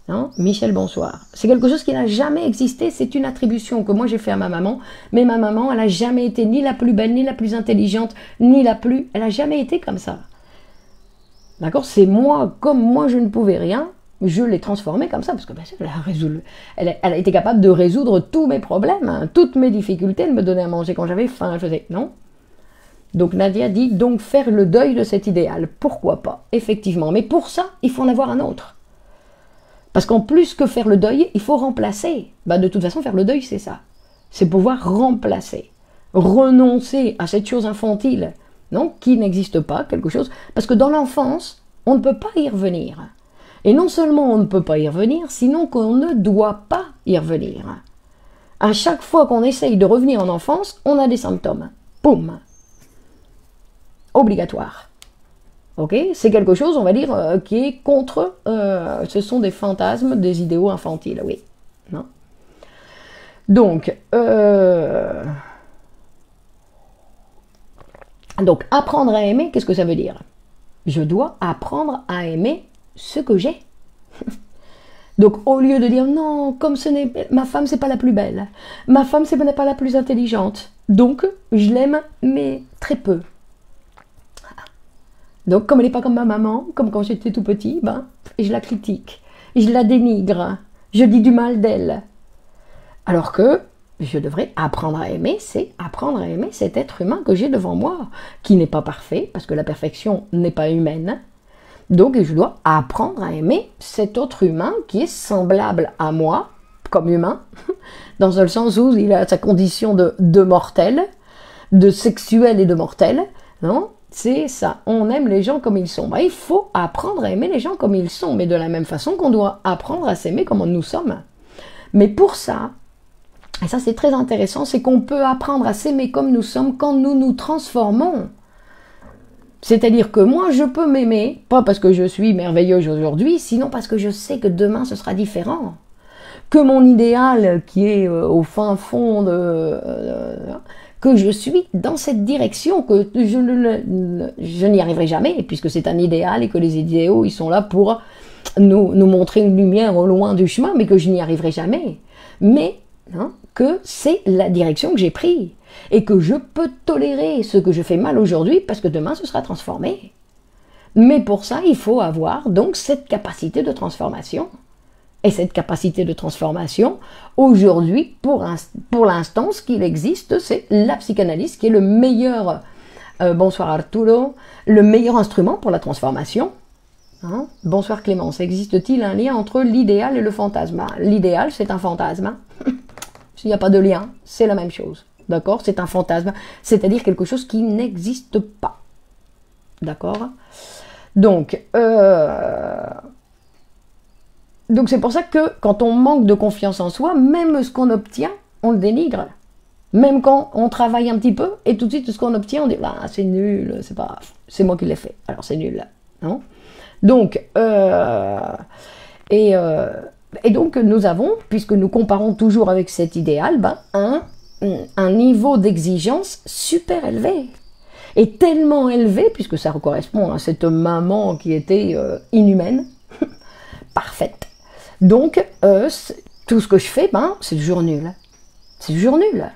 Hein? Michel, bonsoir. C'est quelque chose qui n'a jamais existé, c'est une attribution que moi j'ai fait à ma maman, mais ma maman, elle n'a jamais été ni la plus belle, ni la plus intelligente, ni la plus... Elle n'a jamais été comme ça. D'accord? C'est moi, comme moi je ne pouvais rien, je l'ai transformée comme ça, parce que bien sûr, elle a été capable de résoudre tous mes problèmes, hein, toutes mes difficultés, elle me donnait à manger quand j'avais faim, elle faisait... Non? Donc Nadia dit, donc faire le deuil de cet idéal, pourquoi pas? Effectivement, mais pour ça, il faut en avoir un autre. Parce qu'en plus que faire le deuil, il faut remplacer. De toute façon, faire le deuil, c'est ça. C'est pouvoir remplacer. Renoncer à cette chose infantile, non, qui n'existe pas, quelque chose. Parce que dans l'enfance, on ne peut pas y revenir. Et non seulement on ne peut pas y revenir, sinon qu'on ne doit pas y revenir. À chaque fois qu'on essaye de revenir en enfance, on a des symptômes. Boum. Obligatoire. Ok, c'est quelque chose, on va dire, qui est contre, ce sont des fantasmes, des idéaux infantiles, oui. Non. Donc, apprendre à aimer, qu'est-ce que ça veut dire? Je dois apprendre à aimer ce que j'ai. Donc, au lieu de dire, non, comme ma femme, c'est pas la plus belle, ma femme, n'est pas la plus intelligente, donc, je l'aime, mais très peu. Donc, comme elle n'est pas comme ma maman, comme quand j'étais tout petit, je la critique, je la dénigre, je dis du mal d'elle. Alors que je devrais apprendre à aimer, c'est apprendre à aimer cet être humain que j'ai devant moi, qui n'est pas parfait, parce que la perfection n'est pas humaine. Donc, je dois apprendre à aimer cet autre humain qui est semblable à moi, comme humain, dans le sens où il a sa condition de mortel, de sexuel et de mortel, non? C'est ça, on aime les gens comme ils sont. Il faut apprendre à aimer les gens comme ils sont, mais de la même façon qu'on doit apprendre à s'aimer comme nous sommes. Mais pour ça, et ça c'est très intéressant, c'est qu'on peut apprendre à s'aimer comme nous sommes quand nous nous transformons. C'est-à-dire que moi je peux m'aimer, pas parce que je suis merveilleuse aujourd'hui, sinon parce que je sais que demain ce sera différent. Que mon idéal qui est au fin fond que je suis dans cette direction, que je n'y arriverai jamais, puisque c'est un idéal et que les idéaux, ils sont là pour nous montrer une lumière au loin du chemin, mais que je n'y arriverai jamais. Mais que c'est la direction que j'ai prise et que je peux tolérer ce que je fais mal aujourd'hui parce que demain, ce sera transformé. Mais pour ça, il faut avoir donc cette capacité de transformation. Et cette capacité de transformation, aujourd'hui, pour l'instant, ce qu'il existe, c'est la psychanalyse qui est le meilleur Bonsoir Arturo. Le meilleur instrument pour la transformation. Hein? Bonsoir Clémence. Existe-t-il un lien entre l'idéal et le fantasme? L'idéal, c'est un fantasme. Hein. S'il n'y a pas de lien, c'est la même chose. D'accord? C'est un fantasme, c'est-à-dire quelque chose qui n'existe pas. D'accord? Donc c'est pour ça que quand on manque de confiance en soi, même ce qu'on obtient, on le dénigre. Même quand on travaille un petit peu, et tout de suite, ce qu'on obtient, on dit ah, c'est nul, c'est pas, c'est moi qui l'ai fait, alors c'est nul. Non? Donc, et donc, nous avons, puisque nous comparons toujours avec cet idéal, un niveau d'exigence super élevé. Et tellement élevé, puisque ça correspond à cette maman qui était inhumaine, parfaite. Donc, tout ce que je fais, c'est toujours nul. C'est toujours nul.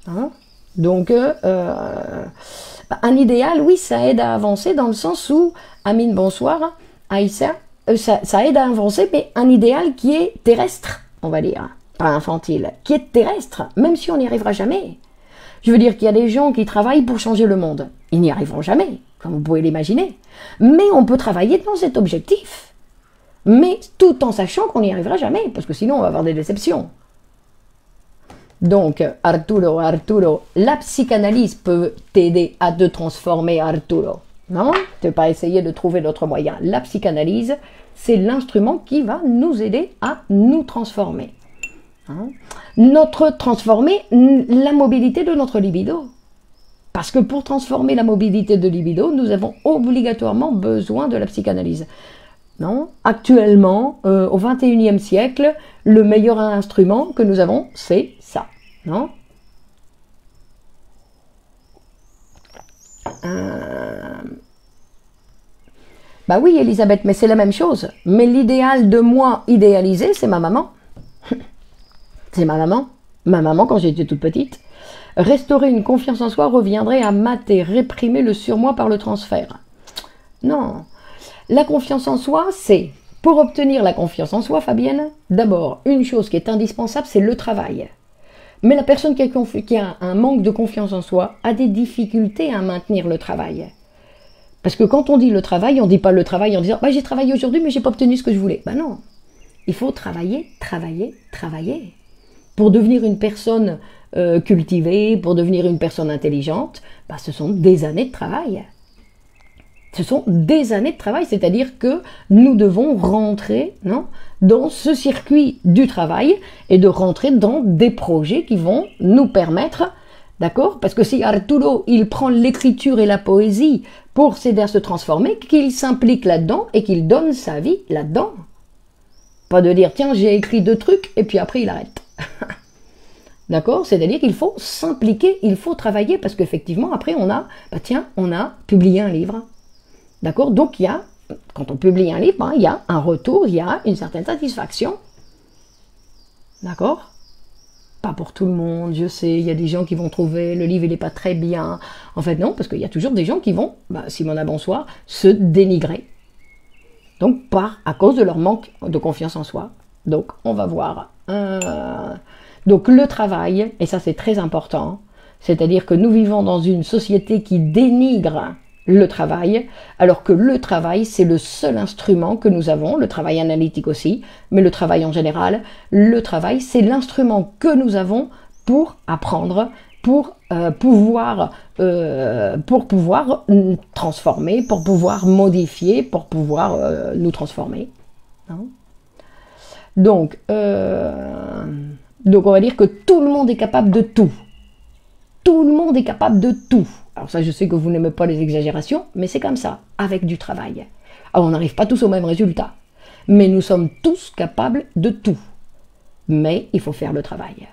Hein? Donc, un idéal, oui, ça aide à avancer dans le sens où, Amine, bonsoir, Aïssa, ça aide à avancer, mais un idéal qui est terrestre, on va dire, pas infantile, qui est terrestre, même si on n'y arrivera jamais. Je veux dire qu'il y a des gens qui travaillent pour changer le monde. Ils n'y arriveront jamais, comme vous pouvez l'imaginer. Mais on peut travailler dans cet objectif. Mais tout en sachant qu'on n'y arrivera jamais, parce que sinon on va avoir des déceptions. Donc, Arturo, la psychanalyse peut t'aider à te transformer, Arturo. Non? Tu ne peux pas essayer de trouver d'autres moyens. La psychanalyse, c'est l'instrument qui va nous aider à nous transformer. Hein? Transformer la mobilité de notre libido. Parce que pour transformer la mobilité de libido, nous avons obligatoirement besoin de la psychanalyse. Non? Actuellement, au XXIe siècle, le meilleur instrument que nous avons, c'est ça. Non? Bah oui, Elisabeth, mais c'est la même chose. Mais l'idéal de moi idéalisé, c'est ma maman. C'est ma maman. Ma maman, quand j'étais toute petite. Restaurer une confiance en soi reviendrait à mater, réprimer le surmoi par le transfert. Non. La confiance en soi, c'est, pour obtenir la confiance en soi, Fabienne, d'abord, une chose qui est indispensable, c'est le travail. Mais la personne qui a un manque de confiance en soi a des difficultés à maintenir le travail. Parce que quand on dit le travail, on ne dit pas le travail en disant bah, « j'ai travaillé aujourd'hui, mais je n'ai pas obtenu ce que je voulais ». Ben non, il faut travailler, travailler, travailler. Pour devenir une personne cultivée, pour devenir une personne intelligente, ben, ce sont des années de travail. Ce sont des années de travail, c'est-à-dire que nous devons rentrer dans ce circuit du travail et de rentrer dans des projets qui vont nous permettre, d'accord? Parce que si Arturo, il prend l'écriture et la poésie pour s'aider à se transformer, qu'il s'implique là-dedans et qu'il donne sa vie là-dedans. Pas de dire, tiens, j'ai écrit 2 trucs et puis après il arrête. D'accord? C'est-à-dire qu'il faut s'impliquer, il faut travailler parce qu'effectivement, après on a, on a publié un livre. D'accord? Donc, quand on publie un livre, il y a un retour, il y a une certaine satisfaction. D'accord? Pas pour tout le monde, je sais, il y a des gens qui vont trouver le livre, il n'est pas très bien. En fait, non, parce qu'il y a toujours des gens qui vont, Simona, bonsoir, se dénigrer. Donc, à cause de leur manque de confiance en soi. Donc, on va voir. Donc, le travail, et ça c'est très important, c'est-à-dire que nous vivons dans une société qui dénigre le travail, alors que le travail, c'est le seul instrument que nous avons, le travail analytique aussi, mais le travail en général, le travail, c'est l'instrument que nous avons pour apprendre, pour pouvoir transformer, pour pouvoir modifier, pour pouvoir nous transformer. Non? Donc, on va dire que tout le monde est capable de tout. Tout le monde est capable de tout. Alors ça, je sais que vous n'aimez pas les exagérations, mais c'est comme ça, avec du travail. Alors on n'arrive pas tous au même résultat, mais nous sommes tous capables de tout. Mais il faut faire le travail.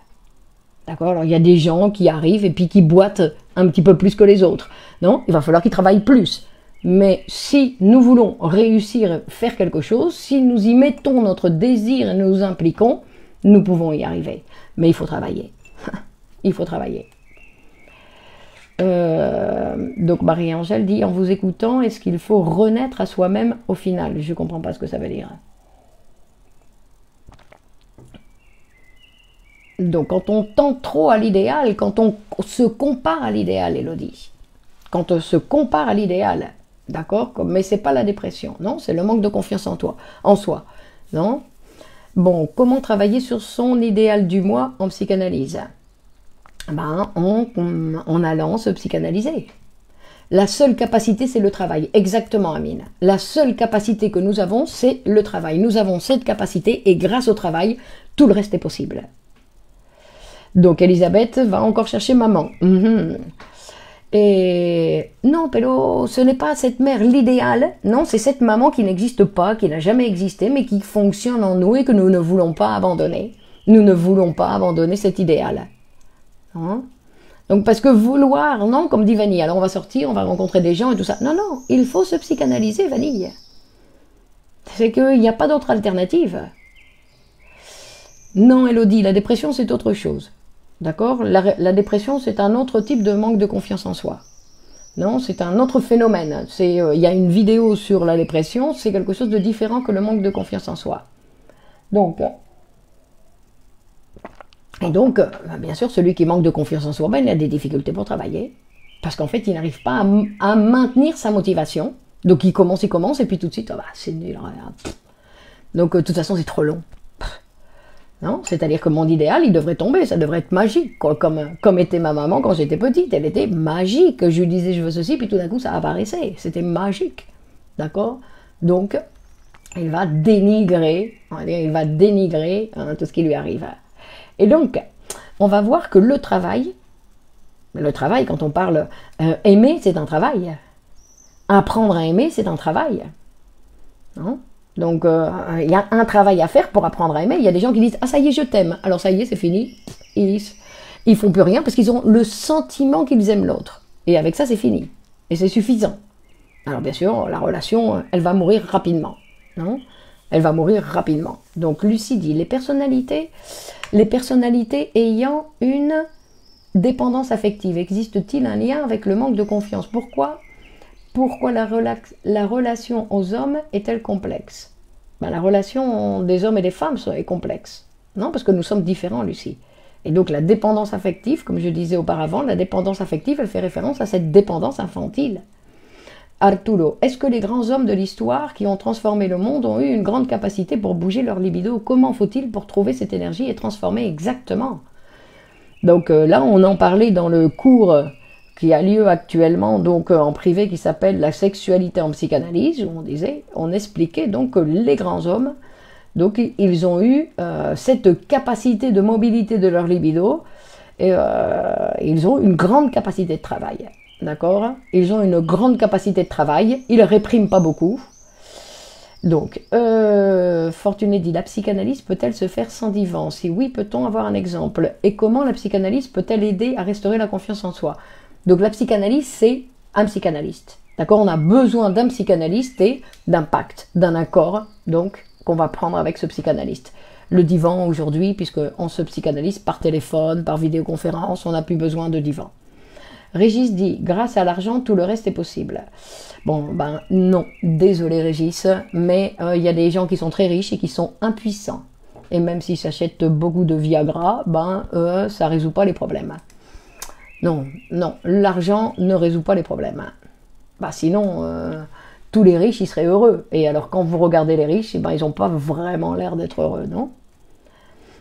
D'accord? Alors il y a des gens qui arrivent et puis qui boitent un petit peu plus que les autres. Non? Il va falloir qu'ils travaillent plus. Mais si nous voulons réussir, faire quelque chose, si nous y mettons notre désir et nous impliquons, nous pouvons y arriver. Mais il faut travailler. Il faut travailler. Donc Marie-Angèle dit, en vous écoutant, est-ce qu'il faut renaître à soi-même au final? Je ne comprends pas ce que ça veut dire. Donc quand on tend trop à l'idéal, quand on se compare à l'idéal, Élodie, quand on se compare à l'idéal, d'accord? Mais c'est pas la dépression, non? C'est le manque de confiance en soi, non? Bon, comment travailler sur son idéal du moi en psychanalyse? Ben, en allant se psychanalyser. La seule capacité, c'est le travail. Exactement, Amine. La seule capacité que nous avons, c'est le travail. Nous avons cette capacité et grâce au travail, tout le reste est possible. Donc, Elisabeth va encore chercher maman. Et non, Pélo, ce n'est pas cette mère l'idéal. Non, c'est cette maman qui n'existe pas, qui n'a jamais existé, mais qui fonctionne en nous et que nous ne voulons pas abandonner. Nous ne voulons pas abandonner cet idéal. Hein? Donc, parce que vouloir, non, comme dit Vanille, alors on va sortir, on va rencontrer des gens et tout ça. Non, non, il faut se psychanalyser, Vanille. C'est qu'il n'y a pas d'autre alternative. Non, Elodie, la dépression, c'est autre chose. D'accord? La dépression, c'est un autre type de manque de confiance en soi. Non, c'est un autre phénomène. Il y a une vidéo sur la dépression, c'est quelque chose de différent que le manque de confiance en soi. Donc... Et donc, bien sûr, celui qui manque de confiance en soi, ben, il a des difficultés pour travailler. Parce qu'en fait, il n'arrive pas à maintenir sa motivation. Donc, il commence, et puis tout de suite, oh, bah, c'est nul. Donc, de toute façon, c'est trop long. Non, c'est-à-dire que mon idéal, il devrait tomber, ça devrait être magique. Quoi. Comme était ma maman quand j'étais petite, elle était magique. Je lui disais, je veux ceci, puis tout d'un coup, ça apparaissait. C'était magique. D'accord? Donc, il va dénigrer hein, tout ce qui lui arrive. Et donc, on va voir que le travail, quand on parle aimer, c'est un travail. Apprendre à aimer, c'est un travail. Non? Donc, il y a un travail à faire pour apprendre à aimer. Il y a des gens qui disent « Ah, ça y est, je t'aime ». Alors, ça y est, c'est fini. Ils font plus rien parce qu'ils ont le sentiment qu'ils aiment l'autre. Et avec ça, c'est fini. Et c'est suffisant. Alors, bien sûr, la relation, elle va mourir rapidement. Non? Elle va mourir rapidement. Donc, Lucie dit « Les personnalités ayant une dépendance affective, existe-t-il un lien avec le manque de confiance? Pourquoi la relation aux hommes est-elle complexe? Ben, la relation des hommes et des femmes est complexe. Non, parce que nous sommes différents, Lucie. Et donc la dépendance affective, comme je disais auparavant, la dépendance affective, elle fait référence à cette dépendance infantile. Arturo, est-ce que les grands hommes de l'histoire qui ont transformé le monde ont eu une grande capacité pour bouger leur libido? Comment faut-il pour trouver cette énergie et transformer exactement? Donc là, on en parlait dans le cours qui a lieu actuellement donc en privé qui s'appelle la sexualité en psychanalyse, où on expliquait donc que les grands hommes, donc ils ont eu cette capacité de mobilité de leur libido et ils ont une grande capacité de travail. D'accord? Ils ont une grande capacité de travail, ils ne répriment pas beaucoup. Donc, Fortuné dit, la psychanalyse peut-elle se faire sans divan? Si oui, peut-on avoir un exemple? Et comment la psychanalyse peut-elle aider à restaurer la confiance en soi? Donc la psychanalyse, c'est un psychanalyste. D'accord? On a besoin d'un psychanalyste et d'un pacte, d'un accord, donc, qu'on va prendre avec ce psychanalyste. Le divan aujourd'hui, puisqu'on se psychanalyse par téléphone, par vidéoconférence, on n'a plus besoin de divan. Régis dit, grâce à l'argent, tout le reste est possible. Bon, ben non, désolé Régis, mais il y a des gens qui sont très riches et qui sont impuissants. Et même s'ils s'achètent beaucoup de Viagra, ben ça ne résout pas les problèmes. Non, non, l'argent ne résout pas les problèmes. Bah, sinon, tous les riches, ils seraient heureux. Et alors, quand vous regardez les riches, eh ben, ils n'ont pas vraiment l'air d'être heureux, non?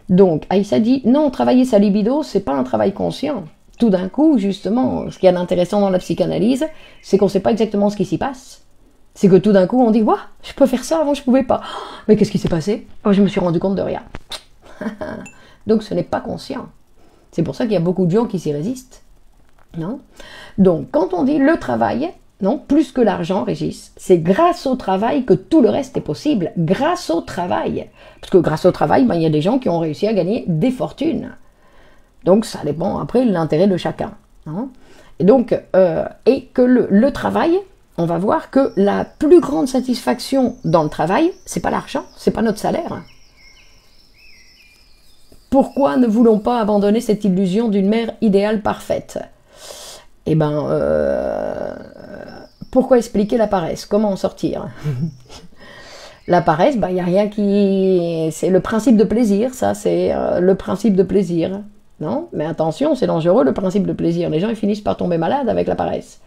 Donc, Aïssa dit, non, travailler sa libido, c'est pas un travail conscient. Tout d'un coup, justement, ce qu'il y a d'intéressant dans la psychanalyse, c'est qu'on ne sait pas exactement ce qui s'y passe. C'est que tout d'un coup, on dit, waouh, je peux faire ça, avant je ne pouvais pas. Mais qu'est-ce qui s'est passé? Oh, je me suis rendu compte de rien. Donc, ce n'est pas conscient. C'est pour ça qu'il y a beaucoup de gens qui s'y résistent. Non? Donc, quand on dit le travail, non, plus que l'argent, Régis, c'est grâce au travail que tout le reste est possible. Grâce au travail. Parce que grâce au travail, ben, il y a des gens qui ont réussi à gagner des fortunes. Donc, ça dépend après de l'intérêt de chacun. Hein. Et donc, et que le travail, on va voir que la plus grande satisfaction dans le travail, c'est pas l'argent, c'est pas notre salaire. Pourquoi ne voulons pas abandonner cette illusion d'une mère idéale parfaite? Eh bien, pourquoi expliquer la paresse? Comment en sortir? La paresse, il n'y a rien qui... C'est le principe de plaisir, ça, c'est le principe de plaisir. Non, mais attention, c'est dangereux le principe de plaisir. Les gens ils finissent par tomber malades avec la paresse.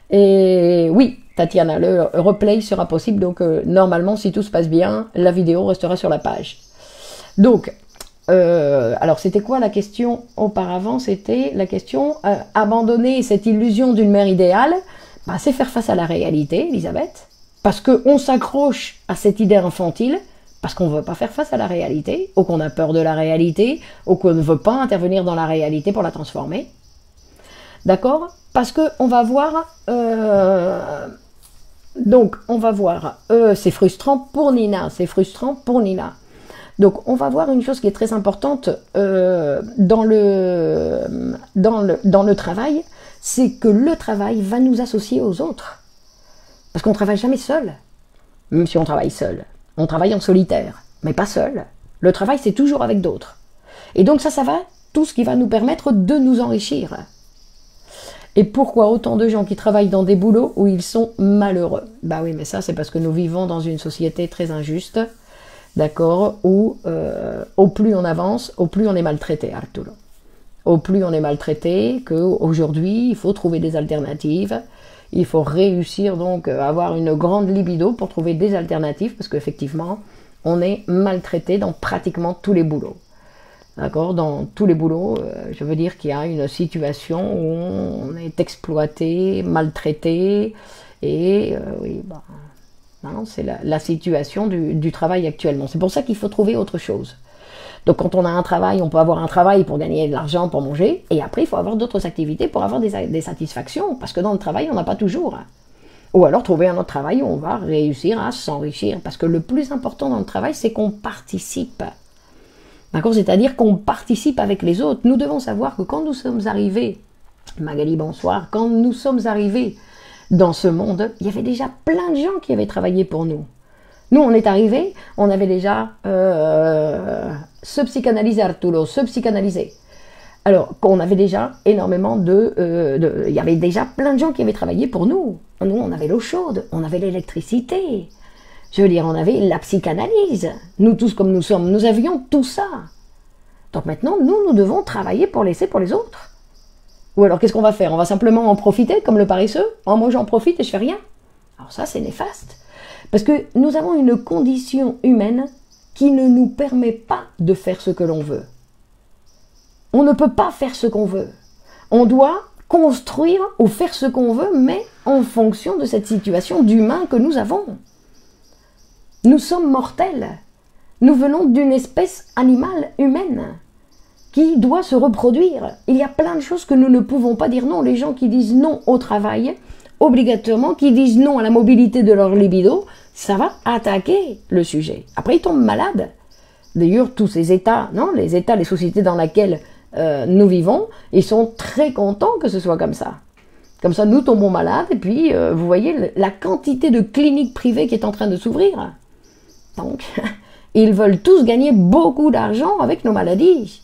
Et oui, Tatiana, le replay sera possible. Donc normalement, si tout se passe bien, la vidéo restera sur la page. Donc, alors c'était quoi la question auparavant? C'était la question abandonner cette illusion d'une mère idéale. Bah, c'est faire face à la réalité, Elisabeth. Parce qu'on s'accroche à cette idée infantile. Parce qu'on ne veut pas faire face à la réalité, ou qu'on a peur de la réalité, ou qu'on ne veut pas intervenir dans la réalité pour la transformer. D'accord? Parce qu'on va voir... donc, on va voir... c'est frustrant pour Nina, c'est frustrant pour Nina. Donc, on va voir une chose qui est très importante dans le travail, c'est que le travail va nous associer aux autres. Parce qu'on ne travaille jamais seul, même si on travaille seul. On travaille en solitaire, mais pas seul. Le travail, c'est toujours avec d'autres. Et donc ça va tout ce qui va nous permettre de nous enrichir. Et pourquoi autant de gens qui travaillent dans des boulots où ils sont malheureux? Bah oui, mais ça, c'est parce que nous vivons dans une société très injuste, d'accord, où au plus on avance, au plus on est maltraité, Arturo. Au plus on est maltraité, qu'aujourd'hui, il faut trouver des alternatives. Il faut réussir donc à avoir une grande libido pour trouver des alternatives, parce qu'effectivement, on est maltraité dans pratiquement tous les boulots. D'accord? Dans tous les boulots, je veux dire qu'il y a une situation où on est exploité, maltraité, et oui, bah, c'est la situation du travail actuellement. C'est pour ça qu'il faut trouver autre chose. Donc quand on a un travail, on peut avoir un travail pour gagner de l'argent, pour manger, et après il faut avoir d'autres activités pour avoir des satisfactions, parce que dans le travail, on n'a pas toujours. Ou alors trouver un autre travail où on va réussir à s'enrichir, parce que le plus important dans le travail, c'est qu'on participe. D'accord? C'est-à-dire qu'on participe avec les autres. Nous devons savoir que quand nous sommes arrivés, Magali, bonsoir, quand nous sommes arrivés dans ce monde, il y avait déjà plein de gens qui avaient travaillé pour nous. Nous, on est arrivés, on avait déjà se psychanalyser, Arturo, se psychanalyser. Alors, qu'on avait déjà énormément il y avait déjà plein de gens qui avaient travaillé pour nous. Nous, on avait l'eau chaude, on avait l'électricité. Je veux dire, on avait la psychanalyse. Nous tous comme nous sommes, nous avions tout ça. Donc maintenant, nous devons travailler pour laisser pour les autres. Ou alors, qu'est-ce qu'on va faire? On va simplement en profiter, comme le paresseux? Oh, moi, j'en profite et je fais rien. Alors ça, c'est néfaste. Parce que nous avons une condition humaine qui ne nous permet pas de faire ce que l'on veut. On ne peut pas faire ce qu'on veut. On doit construire ou faire ce qu'on veut, mais en fonction de cette situation d'humain que nous avons. Nous sommes mortels. Nous venons d'une espèce animale humaine qui doit se reproduire. Il y a plein de choses que nous ne pouvons pas dire non. Les gens qui disent non au travail, obligatoirement, qui disent non à la mobilité de leur libido, ça va attaquer le sujet. Après, ils tombent malades. D'ailleurs, tous ces États, non, les États, les sociétés dans lesquelles nous vivons, ils sont très contents que ce soit comme ça. Comme ça, nous tombons malades, et puis, vous voyez, la quantité de cliniques privées qui est en train de s'ouvrir. Donc, ils veulent tous gagner beaucoup d'argent avec nos maladies.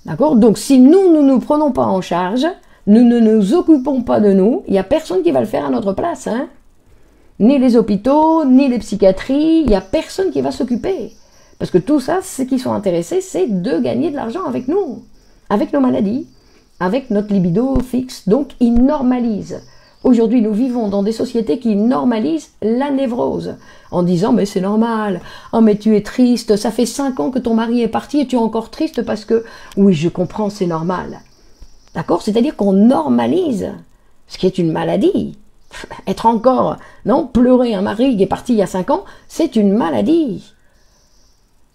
D'accord? Donc, si nous ne nous prenons pas en charge, nous ne nous occupons pas de nous, il n'y a personne qui va le faire à notre place, hein? Ni les hôpitaux, ni les psychiatries, il n'y a personne qui va s'occuper. Parce que tout ça, ce qui sont intéressés, c'est de gagner de l'argent avec nous, avec nos maladies, avec notre libido fixe. Donc, ils normalisent. Aujourd'hui, nous vivons dans des sociétés qui normalisent la névrose, en disant « mais c'est normal, oh mais tu es triste, ça fait 5 ans que ton mari est parti et tu es encore triste parce que... » Oui, je comprends, c'est normal. D'accord? C'est-à-dire qu'on normalise ce qui est une maladie. Être encore, non, pleurer un mari qui est parti il y a 5 ans, c'est une maladie.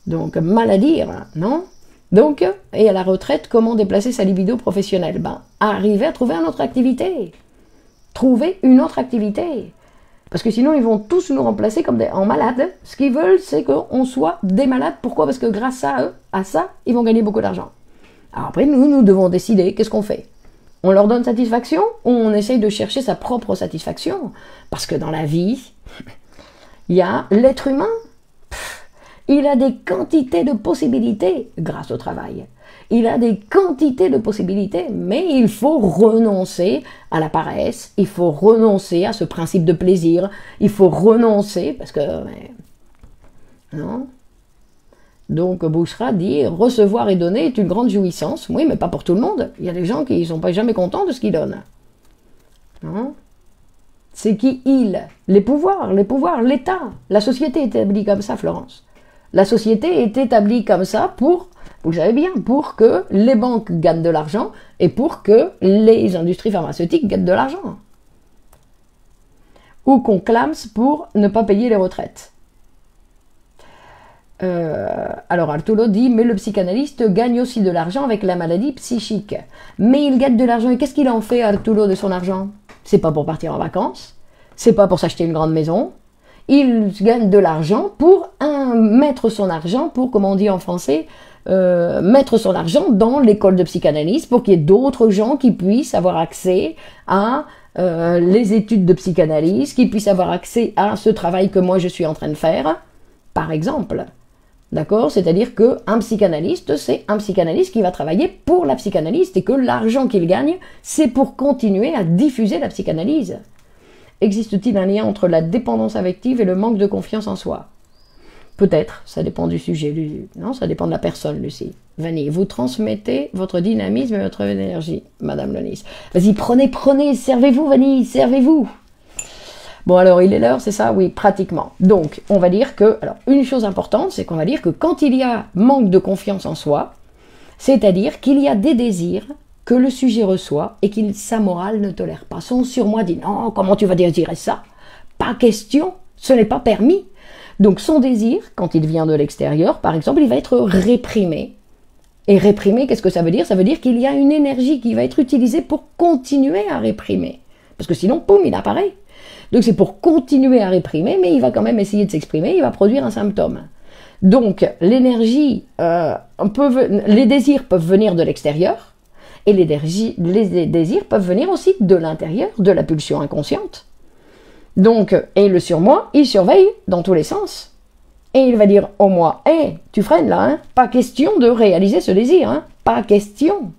Donc, maladie, non? Donc, et à la retraite, comment déplacer sa libido professionnelle? Ben, arriver à trouver une autre activité. Trouver une autre activité. Parce que sinon, ils vont tous nous remplacer comme en malades. Ce qu'ils veulent, c'est qu'on soit des malades. Pourquoi? Parce que grâce à eux, à ça, ils vont gagner beaucoup d'argent. Alors après, nous devons décider qu'est-ce qu'on fait. On leur donne satisfaction ou on essaye de chercher sa propre satisfaction? Parce que dans la vie, il y a l'être humain. Il a des quantités de possibilités grâce au travail. Il a des quantités de possibilités, mais il faut renoncer à la paresse, il faut renoncer à ce principe de plaisir, il faut renoncer, parce que... non. Donc Bouchra dit recevoir et donner est une grande jouissance. Oui, mais pas pour tout le monde. Il y a des gens qui ne sont pas jamais contents de ce qu'ils donnent. Hein? C'est qui il? Les pouvoirs, l'État. La société est établie comme ça, Florence. La société est établie comme ça pour, vous le savez bien, pour que les banques gagnent de l'argent et pour que les industries pharmaceutiques gagnent de l'argent. Ou qu'on clame pour ne pas payer les retraites. Alors Arturo dit, mais le psychanalyste gagne aussi de l'argent avec la maladie psychique. Mais il gagne de l'argent, et qu'est-ce qu'il en fait, Arturo, de son argent? C'est pas pour partir en vacances, c'est pas pour s'acheter une grande maison. Il gagne de l'argent pour mettre son argent, pour, comme on dit en français, mettre son argent dans l'école de psychanalyse, pour qu'il y ait d'autres gens qui puissent avoir accès à les études de psychanalyse, qui puissent avoir accès à ce travail que moi je suis en train de faire, par exemple. D'accord? C'est-à-dire qu'un psychanalyste, c'est un psychanalyste qui va travailler pour la psychanalyste et que l'argent qu'il gagne, c'est pour continuer à diffuser la psychanalyse. Existe-t-il un lien entre la dépendance affective et le manque de confiance en soi? Peut-être, ça dépend du sujet. Non, ça dépend de la personne, Lucie. Vanille, vous transmettez votre dynamisme et votre énergie, Madame Lenis. Vas-y, prenez, servez-vous, Vanille, servez-vous. Bon, alors, il est l'heure, c'est ça? Oui, pratiquement. Donc, on va dire que, alors, une chose importante, c'est qu'on va dire que quand il y a manque de confiance en soi, c'est-à-dire qu'il y a des désirs que le sujet reçoit et qu'il, sa morale ne tolère pas. Son surmoi dit, non, comment tu vas désirer ça? Pas question, ce n'est pas permis. Donc, son désir, quand il vient de l'extérieur, par exemple, il va être réprimé. Et réprimer, qu'est-ce que ça veut dire? Ça veut dire qu'il y a une énergie qui va être utilisée pour continuer à réprimer. Parce que sinon, poum, il apparaît. Donc c'est pour continuer à réprimer, mais il va quand même essayer de s'exprimer, il va produire un symptôme. Donc l'énergie, les désirs peuvent venir de l'extérieur, et les désirs peuvent venir aussi de l'intérieur, de la pulsion inconsciente. Donc, et le surmoi, il surveille dans tous les sens. Et il va dire au moi, hé, tu freines là, hein, pas question de réaliser ce désir, hein, pas question.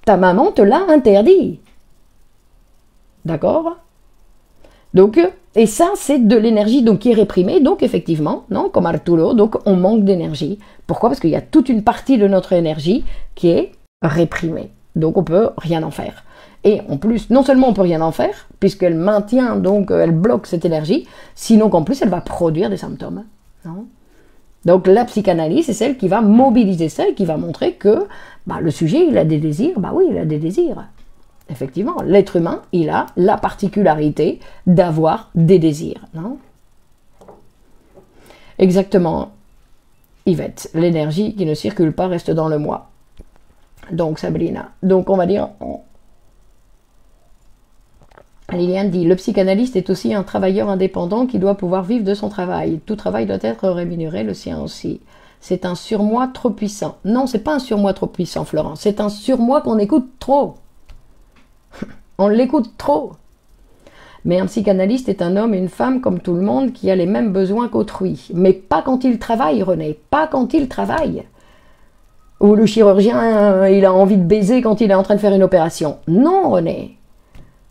Ta maman te l'a interdit. D'accord? Donc, et ça, c'est de l'énergie donc, qui est réprimée. Donc, effectivement, non, comme Arturo, donc on manque d'énergie. Pourquoi? Parce qu'il y a toute une partie de notre énergie qui est réprimée. Donc, on peut rien en faire. Et en plus, non seulement on peut rien en faire, puisqu'elle maintient, donc elle bloque cette énergie, sinon qu'en plus, elle va produire des symptômes. Non? Donc, la psychanalyse, c'est celle qui va mobiliser ça et qui va montrer que le sujet, il a des désirs. Bah oui, il a des désirs. Effectivement, l'être humain, il a la particularité d'avoir des désirs. Non? Exactement, Yvette. L'énergie qui ne circule pas reste dans le moi. Donc, Sabrina. Donc, on va dire... Liliane dit, le psychanalyste est aussi un travailleur indépendant qui doit pouvoir vivre de son travail. Tout travail doit être rémunéré, le sien aussi. C'est un surmoi trop puissant. Non, c'est pas un surmoi trop puissant, Florence. C'est un surmoi qu'on écoute trop. On l'écoute trop. Mais un psychanalyste est un homme et une femme comme tout le monde qui a les mêmes besoins qu'autrui. Mais pas quand il travaille, René. Pas quand il travaille. Ou le chirurgien, il a envie de baiser quand il est en train de faire une opération. Non, René.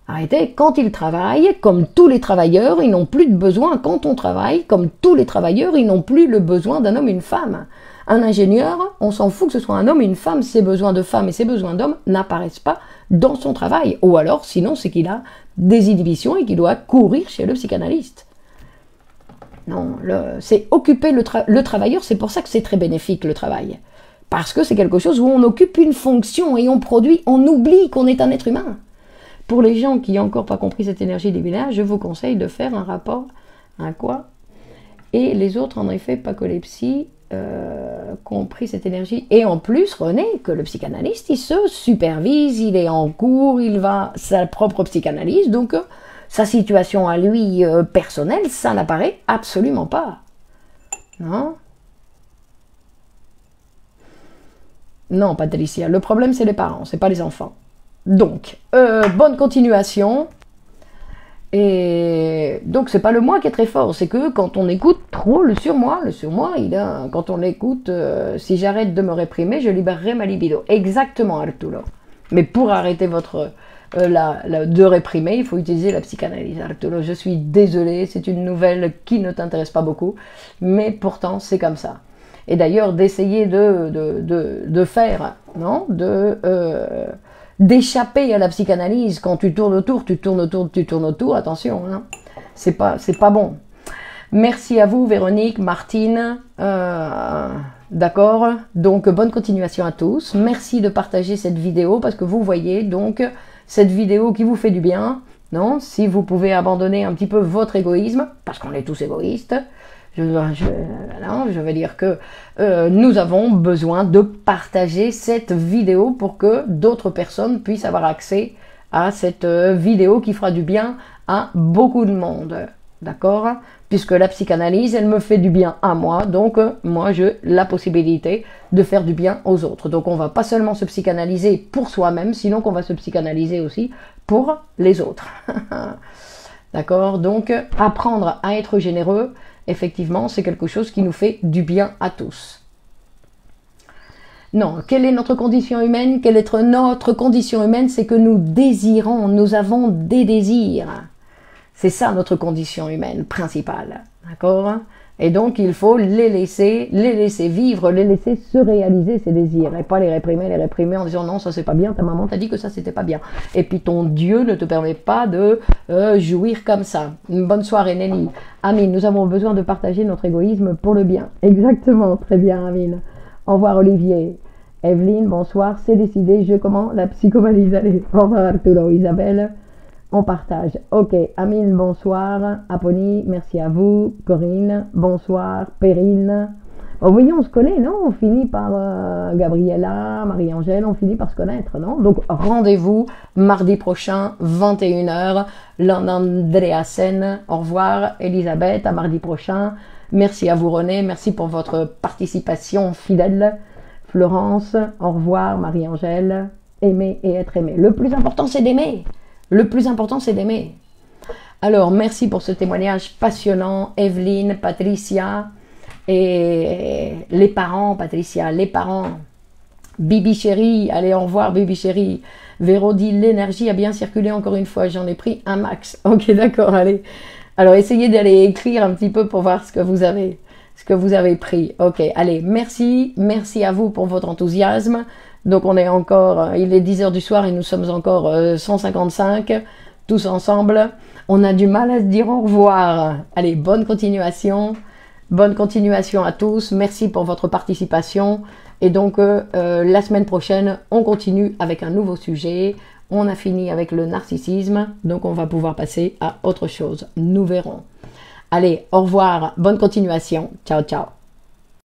Arrêtez. Quand il travaille, comme tous les travailleurs, ils n'ont plus de besoin. Quand on travaille, comme tous les travailleurs, ils n'ont plus le besoin d'un homme et une femme. Un ingénieur, on s'en fout que ce soit un homme et une femme. Ses besoins de femme et ses besoins d'homme n'apparaissent pas dans son travail. Ou alors, sinon, c'est qu'il a des inhibitions et qu'il doit courir chez le psychanalyste. Non, c'est occuper le travailleur, c'est pour ça que c'est très bénéfique, le travail. Parce que c'est quelque chose où on occupe une fonction et on produit, on oublie qu'on est un être humain. Pour les gens qui n'ont encore pas compris cette énergie divinaire, je vous conseille de faire un rapport à quoi? Et les autres, en effet, pas que les psys, compris cette énergie. Et en plus, René, que le psychanalyste, il se supervise, il est en cours, il va sa propre psychanalyse, donc sa situation à lui personnelle, ça n'apparaît absolument pas. Non? Non, Patricia, le problème c'est les parents, c'est pas les enfants. Donc, bonne continuation. Et donc, c'est pas le moi qui est très fort, c'est que quand on écoute trop le surmoi, quand on l'écoute, si j'arrête de me réprimer, je libérerai ma libido. Exactement, Arturo. Mais pour arrêter de réprimer, il faut utiliser la psychanalyse, Arturo. Je suis désolée, c'est une nouvelle qui ne t'intéresse pas beaucoup, mais pourtant, c'est comme ça. Et d'ailleurs, d'essayer de faire, non, d'échapper à la psychanalyse quand tu tournes autour, tu tournes autour, tu tournes autour, attention, hein, c'est pas bon. Merci à vous, Véronique, Martine, d'accord, donc bonne continuation à tous. Merci de partager cette vidéo parce que vous voyez donc cette vidéo qui vous fait du bien, non? Si vous pouvez abandonner un petit peu votre égoïsme, parce qu'on est tous égoïstes, je veux dire que nous avons besoin de partager cette vidéo pour que d'autres personnes puissent avoir accès à cette vidéo qui fera du bien à beaucoup de monde, d'accord? Puisque la psychanalyse, elle me fait du bien à moi, donc moi j'ai la possibilité de faire du bien aux autres. Donc on va pas seulement se psychanalyser pour soi-même, sinon qu'on va se psychanalyser aussi pour les autres. D'accord? Donc apprendre à être généreux, effectivement, c'est quelque chose qui nous fait du bien à tous. Non, quelle est notre condition humaine? Quelle est notre condition humaine? C'est que nous désirons, nous avons des désirs. C'est ça notre condition humaine principale, d'accord? Et donc il faut les laisser vivre, les laisser se réaliser ces désirs, et pas les réprimer en disant non, ça c'est pas bien, ta maman t'a dit que ça c'était pas bien. Et puis ton Dieu ne te permet pas de jouir comme ça. Une bonne soirée Nelly. Amine, nous avons besoin de partager notre égoïsme pour le bien. Exactement, très bien Amine. Au revoir Olivier. Evelyne, bonsoir, c'est décidé, je commence la psychoanalyse. Allez, au revoir Arturo, Isabelle. On partage. Ok, Amine, bonsoir. Apony, merci à vous. Corinne, bonsoir. Perrine. Bon, voyez, on se connaît, non? On finit par Gabriella, Marie-Angèle, on finit par se connaître, non? Donc, rendez-vous mardi prochain, 21h. Andreasen. Au revoir, Elisabeth, à mardi prochain. Merci à vous, René. Merci pour votre participation fidèle. Florence, au revoir, Marie-Angèle. Aimer et être aimé. Le plus important, c'est d'aimer. Le plus important, c'est d'aimer. Alors, merci pour ce témoignage passionnant, Evelyne, Patricia, et les parents, Patricia, les parents. Bibi chérie, allez, au revoir, Bibi chérie. Véro dit, l'énergie a bien circulé encore une fois, j'en ai pris un max. Ok, d'accord, allez. Alors, essayez d'aller écrire un petit peu pour voir ce que vous avez pris. Ok, allez, merci à vous pour votre enthousiasme. Donc on est encore, il est 10h du soir et nous sommes encore 155, tous ensemble. On a du mal à se dire au revoir. Allez, bonne continuation à tous. Merci pour votre participation. Et donc la semaine prochaine, on continue avec un nouveau sujet. On a fini avec le narcissisme, donc on va pouvoir passer à autre chose. Nous verrons. Allez, au revoir, bonne continuation. Ciao, ciao.